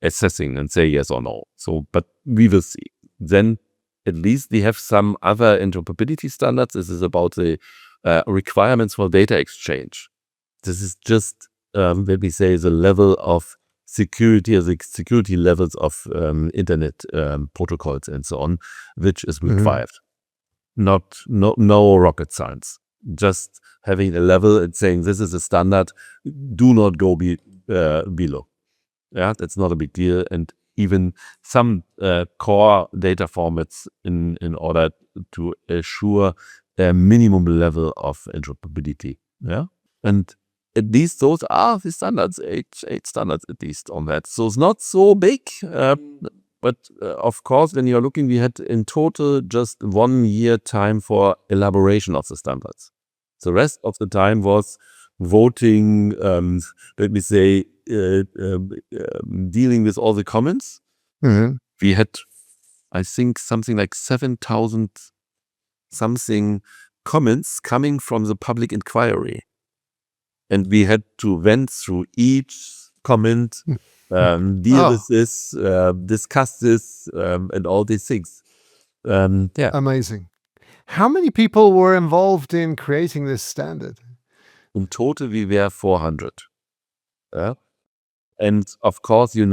assessing and say yes or no. So, but we will see. Then at least we have some other interoperability standards. This is about the requirements for data exchange. This is just, let me say, the level of security, the security levels of internet protocols and so on, which is required. No rocket science. Just having a level and saying this is a standard, do not go below. Yeah, that's not a big deal. And even some core data formats in order to assure a minimum level of interoperability. Yeah, and at least those are the standards, eight standards at least on that. So it's not so big. But of course, when you're looking, we had in total just 1 year time for elaboration of the standards. The rest of the time was voting, let me say, dealing with all the comments. We had, I think, something like 7,000 something comments coming from the public inquiry. And we had to went through each comment, deal with this, discuss this, and all these things. Yeah. Amazing. How many people were involved in creating this standard? In total, we were 400. Yeah. And of course, in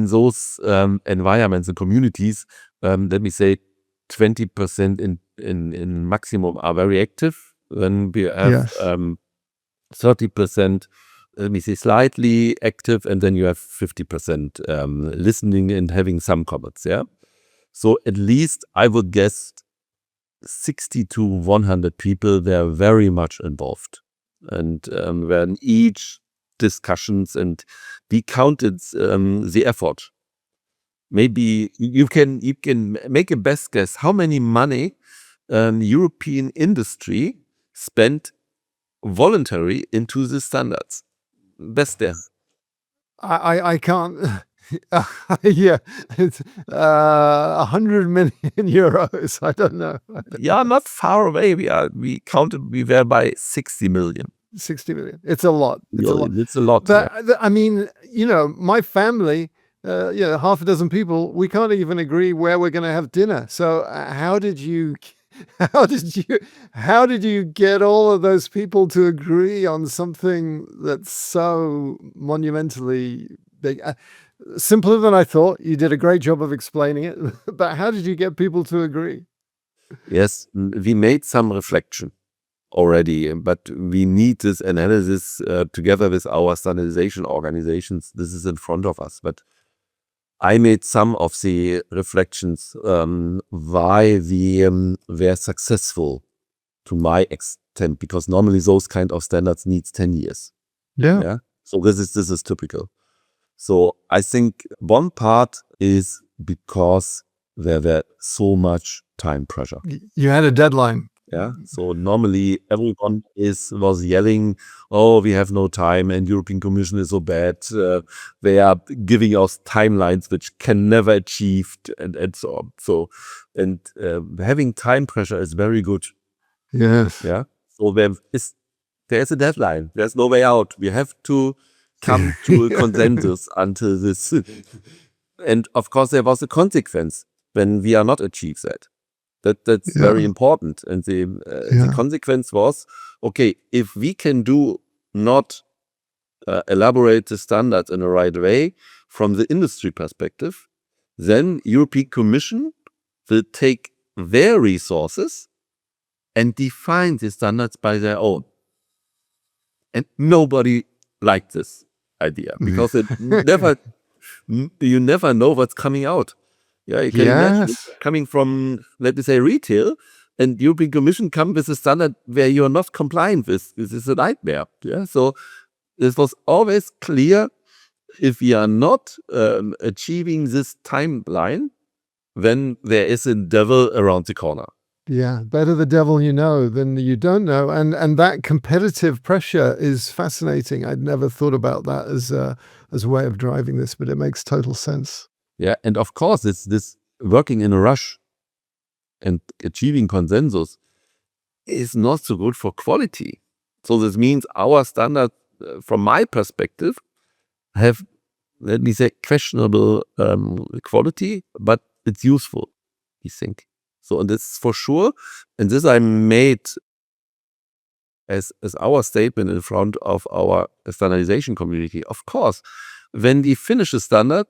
those environments and communities, let me say 20% in maximum are very active. Then we have 30%, let me say, slightly active, and then you have 50% listening and having some comments. Yeah. So at least I would guess 60 to 100 people, they're very much involved. And when each discussions, and we counted the effort. Maybe you can make a best guess how many money European industry spent voluntary into the standards. Best guess. I can't. Yeah, it's 100 million euros. I don't know. Yeah, not far away. We counted. We were by 60 million. 60 million. It's a lot. It's a lot. It's a lot. But I mean, my family, half a dozen people, we can't even agree where we're going to have dinner. So how did you get all of those people to agree on something that's so monumentally big? Simpler than I thought. You did a great job of explaining it, but how did you get people to agree? Yes, we made some reflection already, but we need this analysis together with our standardization organizations. This is in front of us, but I made some of the reflections why we were successful to my extent, because normally those kind of standards needs 10 years. Yeah. So this is typical. So I think one part is because there were so much time pressure. You had a deadline. Yeah. So normally everyone was yelling, "Oh, we have no time, and European Commission is so bad. They are giving us timelines which can never achieved, and so on." So, and having time pressure is very good. Yes. Yeah. So there's a deadline. There's no way out. We have to come to a consensus until this. And of course, there was a consequence when we are not achieve that. That's very important. And the consequence was, okay, if we can not elaborate the standards in the right way from the industry perspective, then European Commission will take their resources and define the standards by their own. And nobody liked this idea because you never know what's coming out. Yeah, you can imagine coming from, let me say, retail, and European Commission come with a standard where you are not compliant with. This is a nightmare. Yeah, so this was always clear. If we are not achieving this timeline, then there is a devil around the corner. Yeah, better the devil you know than you don't know, and that competitive pressure is fascinating. I'd never thought about that as a way of driving this, but it makes total sense. Yeah, and of course, it's this working in a rush and achieving consensus is not so good for quality. So this means our standards, from my perspective, have, let me say, questionable quality, but it's useful, I think. So, and this for sure, and this I made as our statement in front of our standardization community. Of course, when we finish a standard,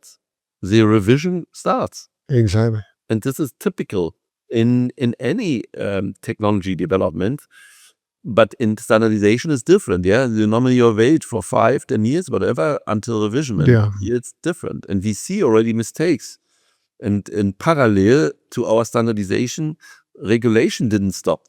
the revision starts. Exactly. And this is typical in any technology development. But in standardization is different. Yeah, you normally wait for 5, 10 years, whatever, until revision. And Yeah. here it's different. And we see already mistakes. And in parallel to our standardization, regulation didn't stop.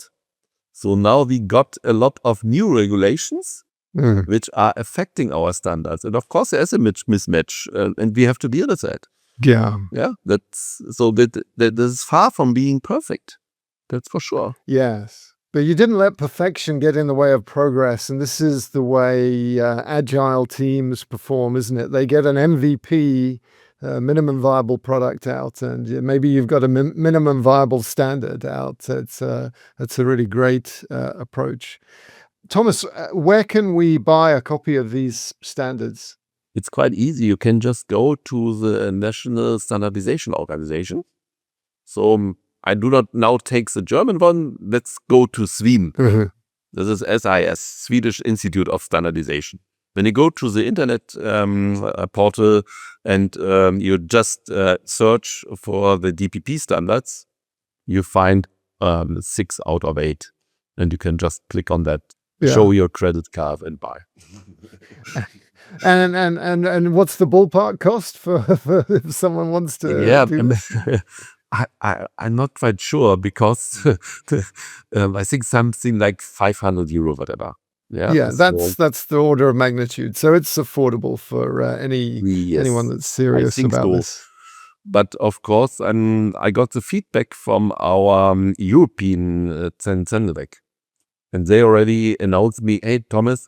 So now we got a lot of new regulations which are affecting our standards. And of course, there's a mismatch, and we have to deal with that. Yeah. Yeah, that's so that is far from being perfect. That's for sure. Yes. But you didn't let perfection get in the way of progress. And this is the way agile teams perform, isn't it? They get an MVP, minimum viable product out, and maybe you've got a minimum viable standard out. That's a really great approach. Thomas, where can we buy a copy of these standards? It's quite easy. You can just go to the National Standardization Organization. So I do not now take the German one. Let's go to Sweden. This is SIS, Swedish Institute of Standardization. When you go to the internet portal and you just search for the DPP standards, you find 6 out of 8. And you can just click on that, show your credit card and buy. And what's the ballpark cost for if someone wants to do this? I'm not quite sure because I think something like 500 euro, whatever. Yeah, that's the order of magnitude. So it's affordable for anyone that's serious about this. But of course, I got the feedback from our European Zensendebeck, and they already announced me, hey, Thomas,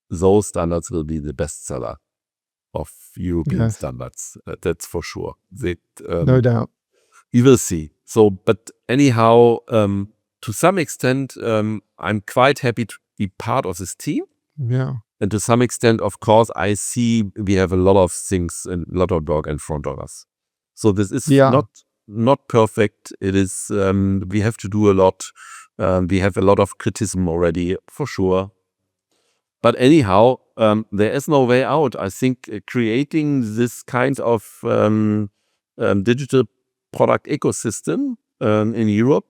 those standards will be the bestseller of European standards. That's for sure. No doubt. We will see. So, but anyhow, to some extent, I'm quite happy to be part of this team. Yeah. And to some extent, of course, I see we have a lot of things and a lot of work in front of us. So this is not perfect. It is, we have to do a lot. We have a lot of criticism already, for sure. But anyhow, there is no way out. I think creating this kind of digital product ecosystem in Europe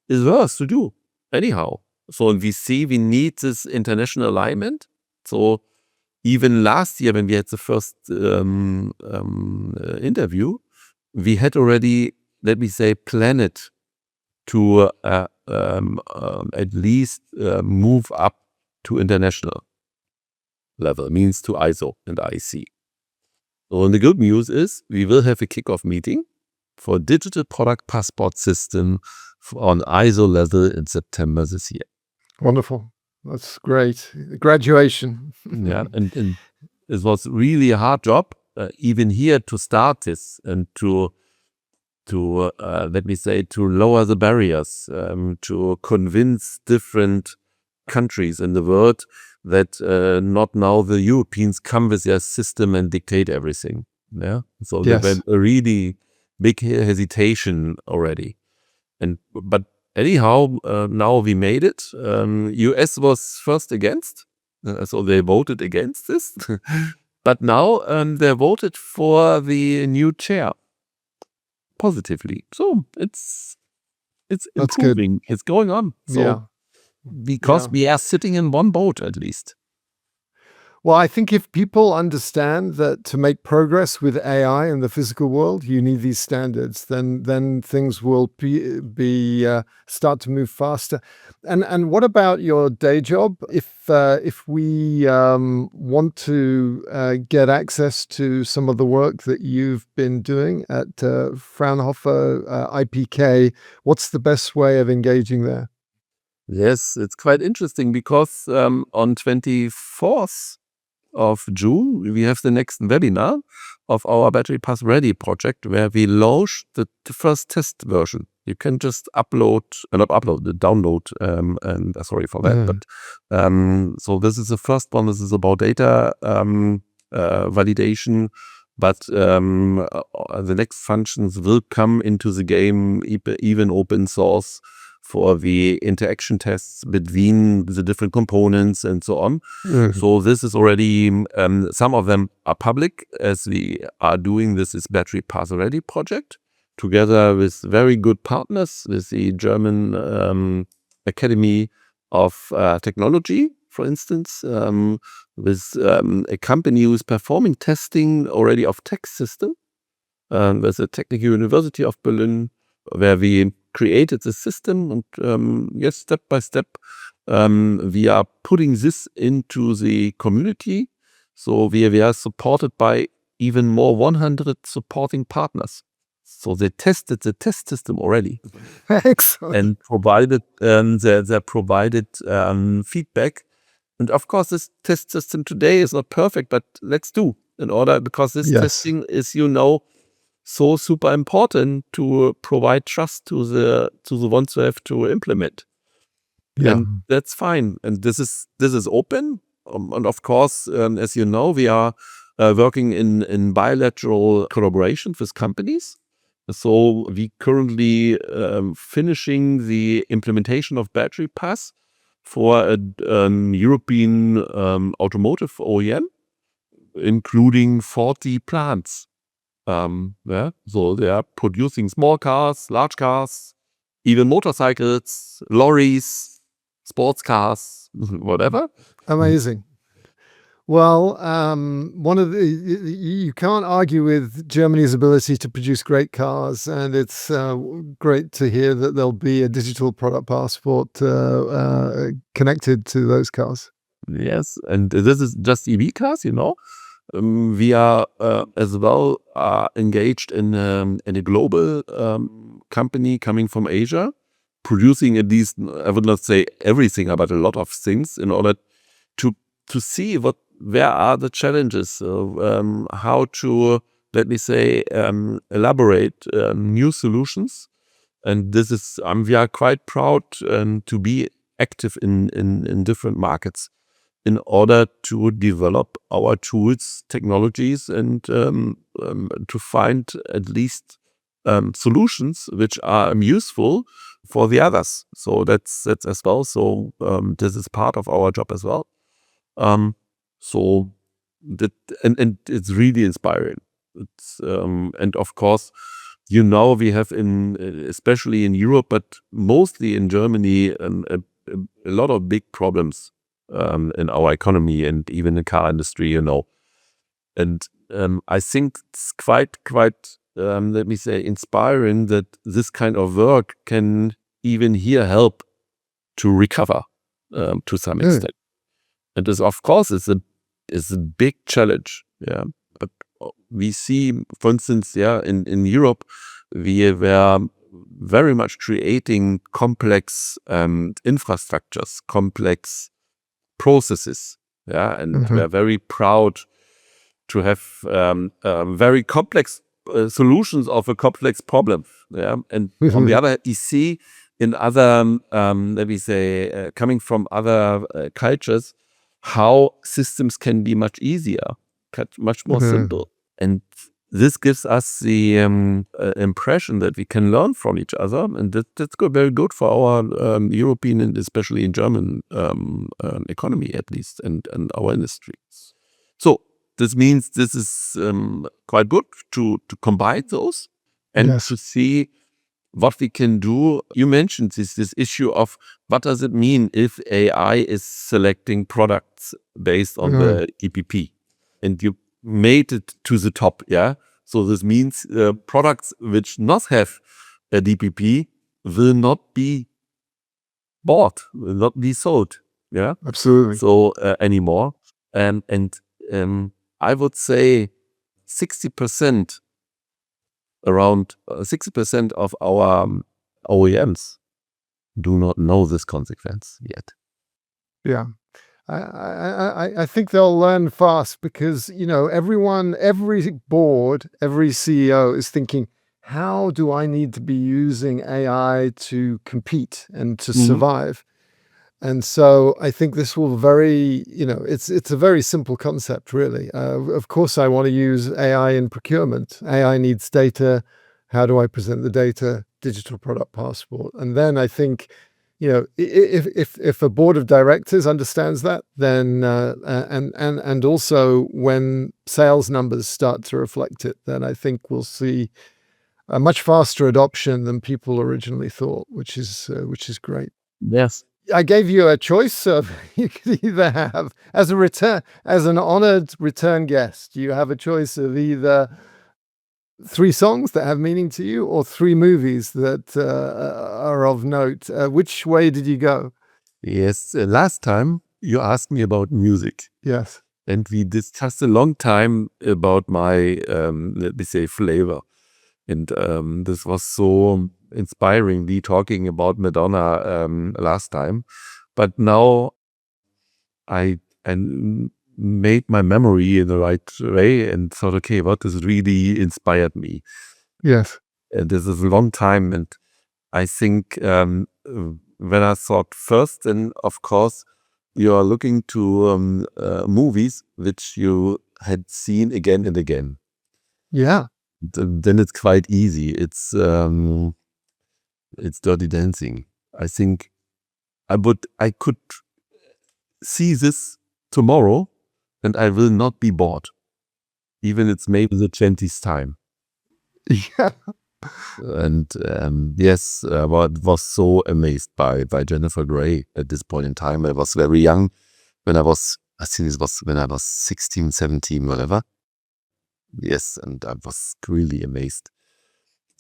is worth to do anyhow. So we see we need this international alignment. So even last year when we had the first interview, we had already, let me say, planned to at least move up to international level, means to ISO and IEC. So the good news is we will have a kickoff meeting for digital product passport system on ISO level in September this year. Wonderful. That's great. Graduation. Yeah, and it was really a hard job, even here to start this and to let me say, to lower the barriers, to convince different countries in the world that not now the Europeans come with their system and dictate everything. Yeah, so there were a really big hesitation already, but anyhow, now we made it. US was first against, so they voted against this, but now they voted for the new chair positively. So it's improving. It's going on. So because we are sitting in one boat at least. Well, I think if people understand that to make progress with AI in the physical world, you need these standards, then things will be start to move faster. And what about your day job? If we want to get access to some of the work that you've been doing at Fraunhofer IPK, what's the best way of engaging there? Yes, it's quite interesting because on 24th of June, we have the next webinar of our Battery Pass Ready project where we launch the first test version. You can just download, and sorry for that. But so this is the first one. This is about data validation. But the next functions will come into the game, even open source for the interaction tests between the different components and so on. So this is already, some of them are public, as we are doing this is Battery Pass Ready project, together with very good partners, with the German Academy of Technology, for instance, with a company who is performing testing already of text system, with the Technical University of Berlin, where we created the system, and yes, step by step, we are putting this into the community. So we are supported by even more 100 supporting partners. So they tested the test system already Excellent. and provided they provided feedback. And of course, this test system today is not perfect, but let's do in order, because this Yes. testing is, so super important to provide trust to the ones who have to implement. Yeah. And that's fine. And this is open. And of course, as you know, we are working in bilateral collaboration with companies. So we currently finishing the implementation of Battery Pass for a European automotive OEM, including 40 plants. Yeah, so they are producing small cars, large cars, even motorcycles, lorries, sports cars, whatever. Amazing. Well, you can't argue with Germany's ability to produce great cars, and it's great to hear that there'll be a digital product passport connected to those cars. Yes, and this is just EV cars, we are as well engaged in a global company coming from Asia, producing at least, I would not say everything, but a lot of things in order to see where are the challenges, how to, let me say, elaborate new solutions. And this is, we are quite proud to be active in different markets in order to develop our tools, technologies, and to find at least solutions which are useful for the others. So that's as well. So this is part of our job as well. So that and it's really inspiring. It's and of course, we have especially in Europe, but mostly in Germany, a lot of big problems in our economy and even the car industry, And I think it's quite let me say, inspiring that this kind of work can even here help to recover to some extent. And this, of course, is a big challenge. Yeah, but we see, for instance, in Europe, we were very much creating complex infrastructures, complex processes. Yeah, and we are very proud to have very complex solutions of a complex problem. Yeah, and on the other hand, you see in other, let me say, coming from other cultures, how systems can be much easier, much more simple. And this gives us the impression that we can learn from each other, and that's very good for our European and especially in German economy, at least, and our industry. So this means this is quite good to combine those and to see what we can do. You mentioned this issue of what does it mean if AI is selecting products based on the EPP, and you made it to the top. Yeah, so this means products which not have a DPP will not be bought, will not be sold. Yeah, Absolutely. so anymore, and I would say 60%. Around 60% of our OEMs do not know this consequence yet. Yeah. I think they'll learn fast because, every board, every CEO is thinking, how do I need to be using AI to compete and to survive? And so I think this will it's a very simple concept, really. Of course, I want to use AI in procurement. AI needs data. how do I present the data, digital product passport. And then I think, if a board of directors understands that, then and also when sales numbers start to reflect it, then I think we'll see a much faster adoption than people originally thought, which is great. Yes. I gave you a choice of you could either have as an honored return guest, you have a choice of either 3 songs that have meaning to you or 3 movies that are of note. Which way did you go? Yes. Last time you asked me about music. Yes. And we discussed a long time about my, let me say, flavor. And this was so inspiringly talking about Madonna last time. But now I made my memory in the right way and thought, okay, what has really inspired me? Yes. And this is a long time. And I think when I thought first, then of course, you are looking to movies which you had seen again and again. Yeah. Then it's quite easy. It's Dirty Dancing. I think I could see this tomorrow and I will not be bored. Even it's maybe the 20th time. Yeah. And yes, I was so amazed by Jennifer Grey at this point in time. I was very young when I think it was when I was 16, 17, whatever. Yes, and I was really amazed.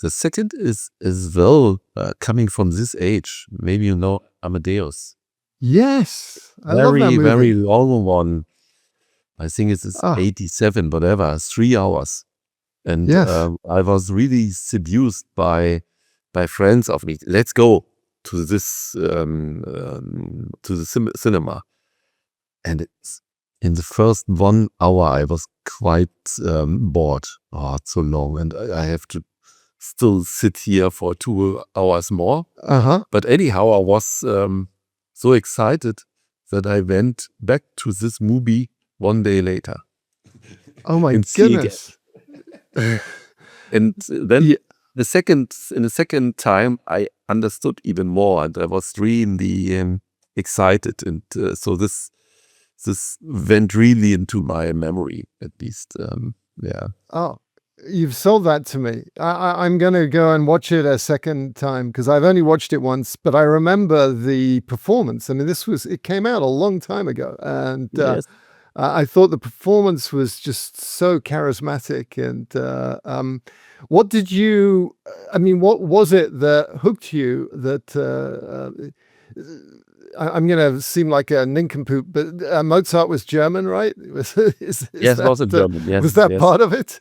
The second is as well coming from this age. Maybe you know Amadeus. Yes. I love that movie. Very long one. I think it's Ah. 87, whatever, 3 hours. And Yes. I was really seduced by friends of me. Let's go to this to the cinema. And it's in the first 1 hour I was quite bored. Oh, it's so long, and I have to still sit here for 2 hours more. Uh-huh. But anyhow, I was so excited that I went back to this movie 1 day later. Oh my And see again. goodness. And then Yeah. in the second time, I understood even more, and I was really excited. And so this went really into my memory, at least. Yeah. Oh, you've sold that to me. I'm going to go and watch it a second time because I've only watched it once, but I remember the performance. I mean, it came out a long time ago, and Yes. I thought the performance was just so charismatic. And what did you? I mean, what was it that hooked you? That I'm going to seem like a nincompoop, but Mozart was German, right? Yes, it was in German. Yes, was that yes. part of it?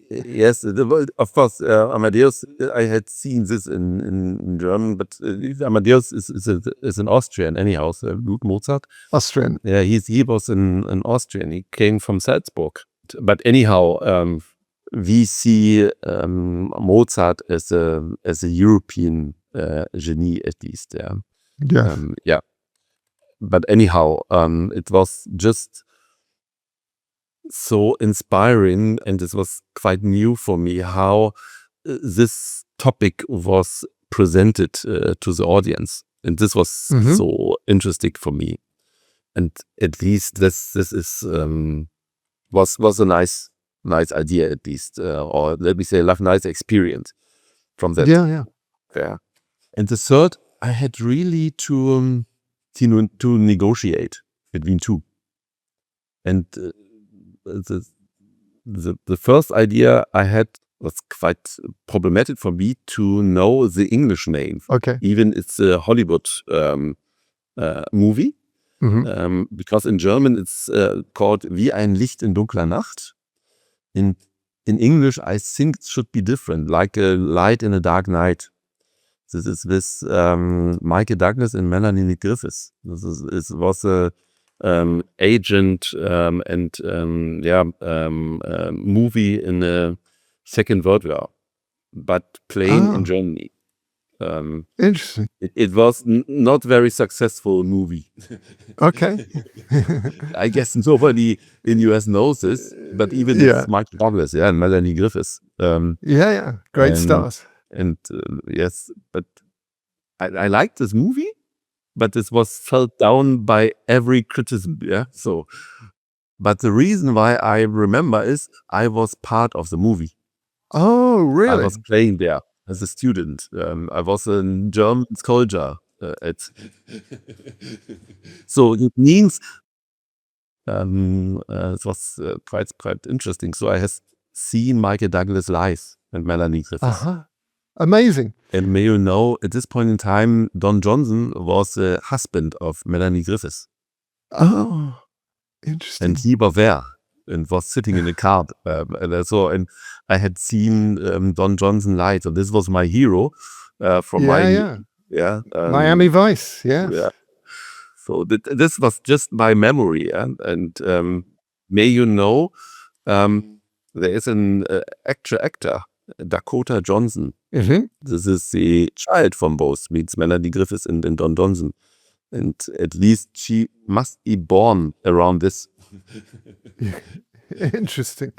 Yes, of course. Amadeus, I had seen this in German, but Amadeus is an Austrian anyhow. So Mozart, Austrian. Yeah, he was an Austrian. He came from Salzburg. But anyhow, we see Mozart as a European genie, at least. Yeah. Yeah. Yeah. But anyhow, it was just so inspiring, and this was quite new for me how this topic was presented to the audience, and this was so interesting for me. And at least this is was a nice idea, at least, or let me say, a nice experience from that. Yeah. Yeah. And the third, I had really to negotiate between two. And the first idea I had was quite problematic for me to know the English name. Okay. Even it's a Hollywood movie. Because in German it's called Wie ein Licht in dunkler Nacht. In English, I think it should be different, like a light in a dark night. This is with Michael Douglas and Melanie Griffiths. It was a agent and movie in the Second World War, but playing in Germany. Interesting. It was not very successful movie. Okay. I guess nobody in US knows this, but even Yeah. it's Mark Douglas, and Melanie Griffiths. Yeah. Great And stars. yes, but I liked this movie, but this was felt down by every criticism. Yeah. So, but the reason why I remember is I was part of the movie. Oh, I really? was playing there as a student. I was a German soldier at. So it means it was quite interesting. So I have seen Michael Douglas live and Melanie Griffiths. Uh-huh. Amazing. And may you know, at this point in time, Don Johnson was the husband of Melanie Griffiths. Oh, interesting. And he was there and was sitting in the car. And I had seen Don Johnson live. So this was my hero from Miami Vice, yes. Yeah. So this was just my memory. And may you know, there is an actor, Dakota Johnson. Mm-hmm. This is the child from both, means Melanie Griffiths and Don Johnson. And at least she must be born around this. Interesting.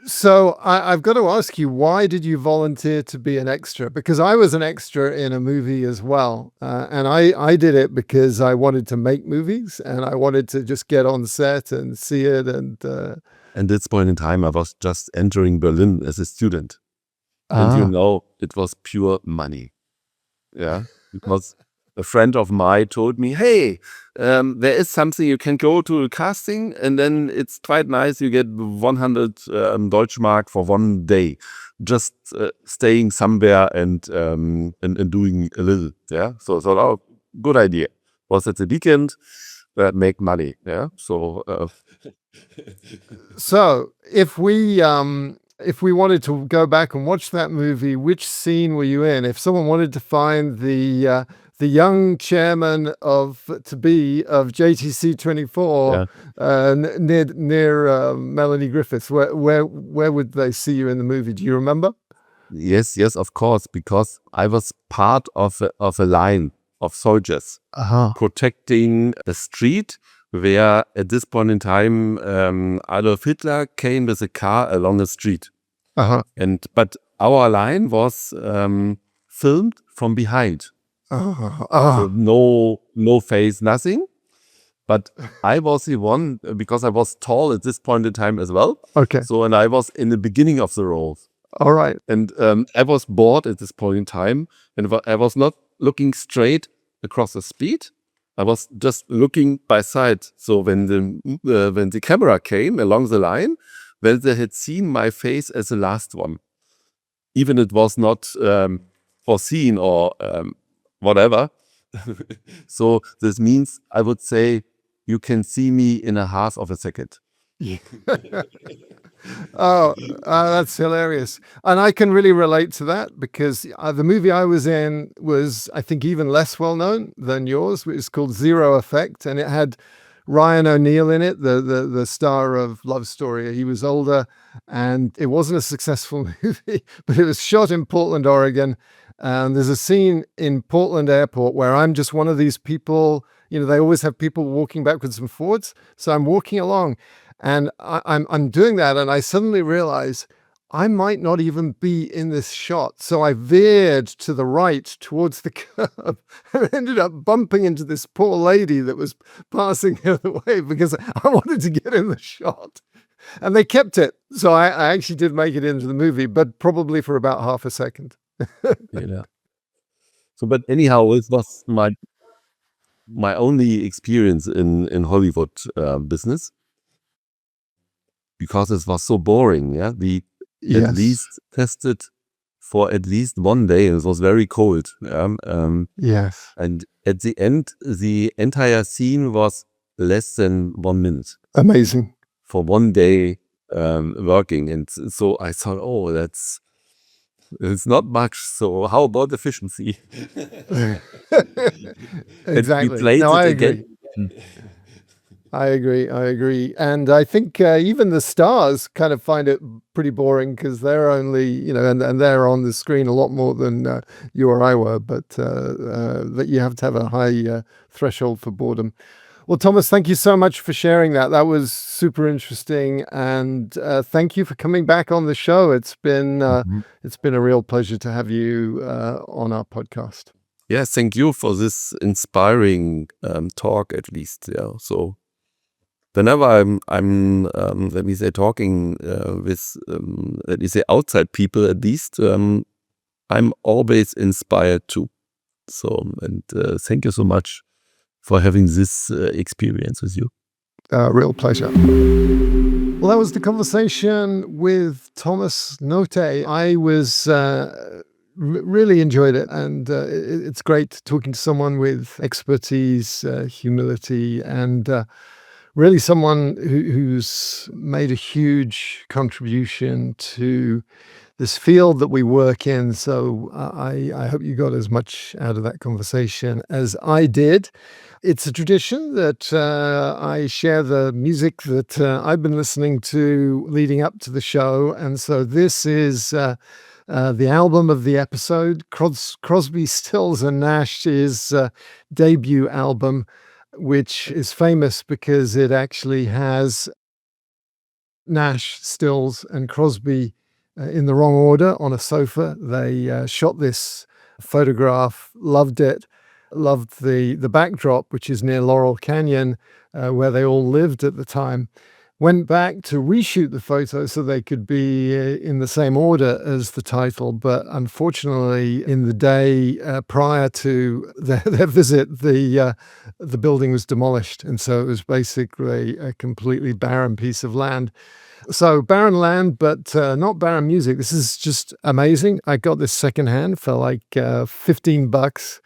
So I've got to ask you, why did you volunteer to be an extra? Because I was an extra in a movie as well. And I did it because I wanted to make movies and I wanted to just get on set and see it. And at this point in time, I was just entering Berlin as a student. And you know, it was pure money. Yeah, because a friend of mine told me, hey, there is something you can go to a casting and then it's quite nice. You get 100 Deutschmark for one day, just staying somewhere and doing a little. Yeah, so oh, good idea. Was it the weekend? Make money. Yeah, so. So if we wanted to go back and watch that movie, which scene were you in? If someone wanted to find the young chairman of JTC 24 near Melanie Griffiths, where would they see you in the movie? Do you remember? Yes, of course, because I was part of a line of soldiers protecting the street where at this point in time Adolf Hitler came with a car along the street. But our line was filmed from behind. So no face, nothing. But I was the one, because I was tall at this point in time as well. Okay. So, and I was in the beginning of the role. All right. And I was bored at this point in time, and I was not looking straight across the street. I was just looking by side. So when the camera came along the line, well, they had seen my face as the last one, even it was not foreseen or whatever. So this means I would say you can see me in a half of a second. That's hilarious. And I can really relate to that because the movie I was in was, I think, even less well known than yours. It was called Zero Effect, and it had Ryan O'Neal in it, the star of Love Story. He was older, and it wasn't a successful movie, but it was shot in Portland, Oregon. And there's a scene in Portland Airport where I'm just one of these people. You know, they always have people walking backwards and forwards. So I'm walking along, and I'm doing that, and I suddenly realize I might not even be in this shot. So I veered to the right towards the curb and ended up bumping into this poor lady that was passing the other way because I wanted to get in the shot. And they kept it. So I actually did make it into the movie, but probably for about half a second. Yeah. So, but anyhow, it was my only experience in Hollywood business, because it was so boring. Yeah, we at least tested for at least one day. It was very cold. Yes. And at the end, the entire scene was less than 1 minute. Amazing. For one day working. And so I thought, oh, it's not much. So how about efficiency? Exactly. And we played no, it I again. agree. I agree. And I think even the stars kind of find it pretty boring because they're only, and they're on the screen a lot more than you or I were, but that you have to have a high threshold for boredom. Well, Thomas, thank you so much for sharing that. That was super interesting. And thank you for coming back on the show. It's been a real pleasure to have you on our podcast. Yeah, thank you for this inspiring talk, at least. Yeah, so whenever I'm let me say, talking with let me say, outside people, at least, I'm always inspired too. So, and thank you so much for having this experience with you. Real pleasure. Well, that was the conversation with Thomas Note. I was really enjoyed it, and it's great talking to someone with expertise, humility, and really someone who's made a huge contribution to this field that we work in. So I hope you got as much out of that conversation as I did. It's a tradition that I share the music that I've been listening to leading up to the show. And so this is the album of the episode, Crosby, Stills and Nash's debut album, which is famous because it actually has Nash, Stills, and Crosby in the wrong order on a sofa. They shot this photograph, loved it, loved the backdrop, which is near Laurel Canyon, where they all lived at the time. Went back to reshoot the photo so they could be in the same order as the title, but unfortunately, in the day prior to their visit, the building was demolished, and so it was basically a completely barren piece of land. So barren land, but not barren music. This is just amazing. I got this secondhand for like $15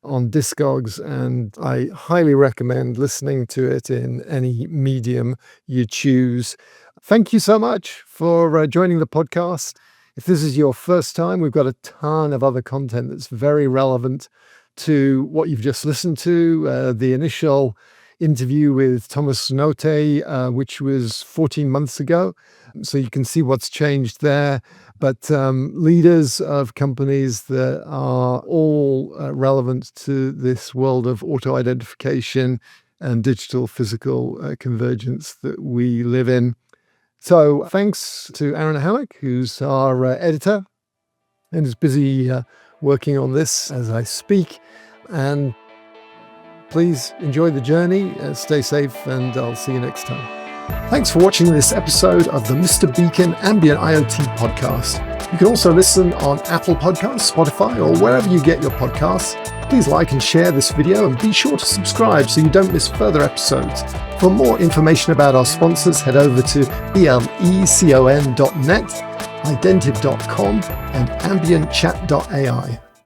on Discogs, and I highly recommend listening to it in any medium you choose. Thank you so much for joining the podcast. If this is your first time, we've got a ton of other content that's very relevant to what you've just listened to. The initial interview with Thomas Note, which was 14 months ago. So you can see what's changed there. But leaders of companies that are all relevant to this world of auto-identification and digital physical convergence that we live in. So thanks to Aaron Hammock, who's our editor and is busy working on this as I speak. And please enjoy the journey, stay safe, and I'll see you next time. Thanks for watching this episode of the Mr. Beacon Ambient IoT podcast. You can also listen on Apple Podcasts, Spotify, or wherever you get your podcasts. Please like and share this video, and be sure to subscribe so you don't miss further episodes. For more information about our sponsors, head over to blecon.net, identiv.com, and ambientChat.ai.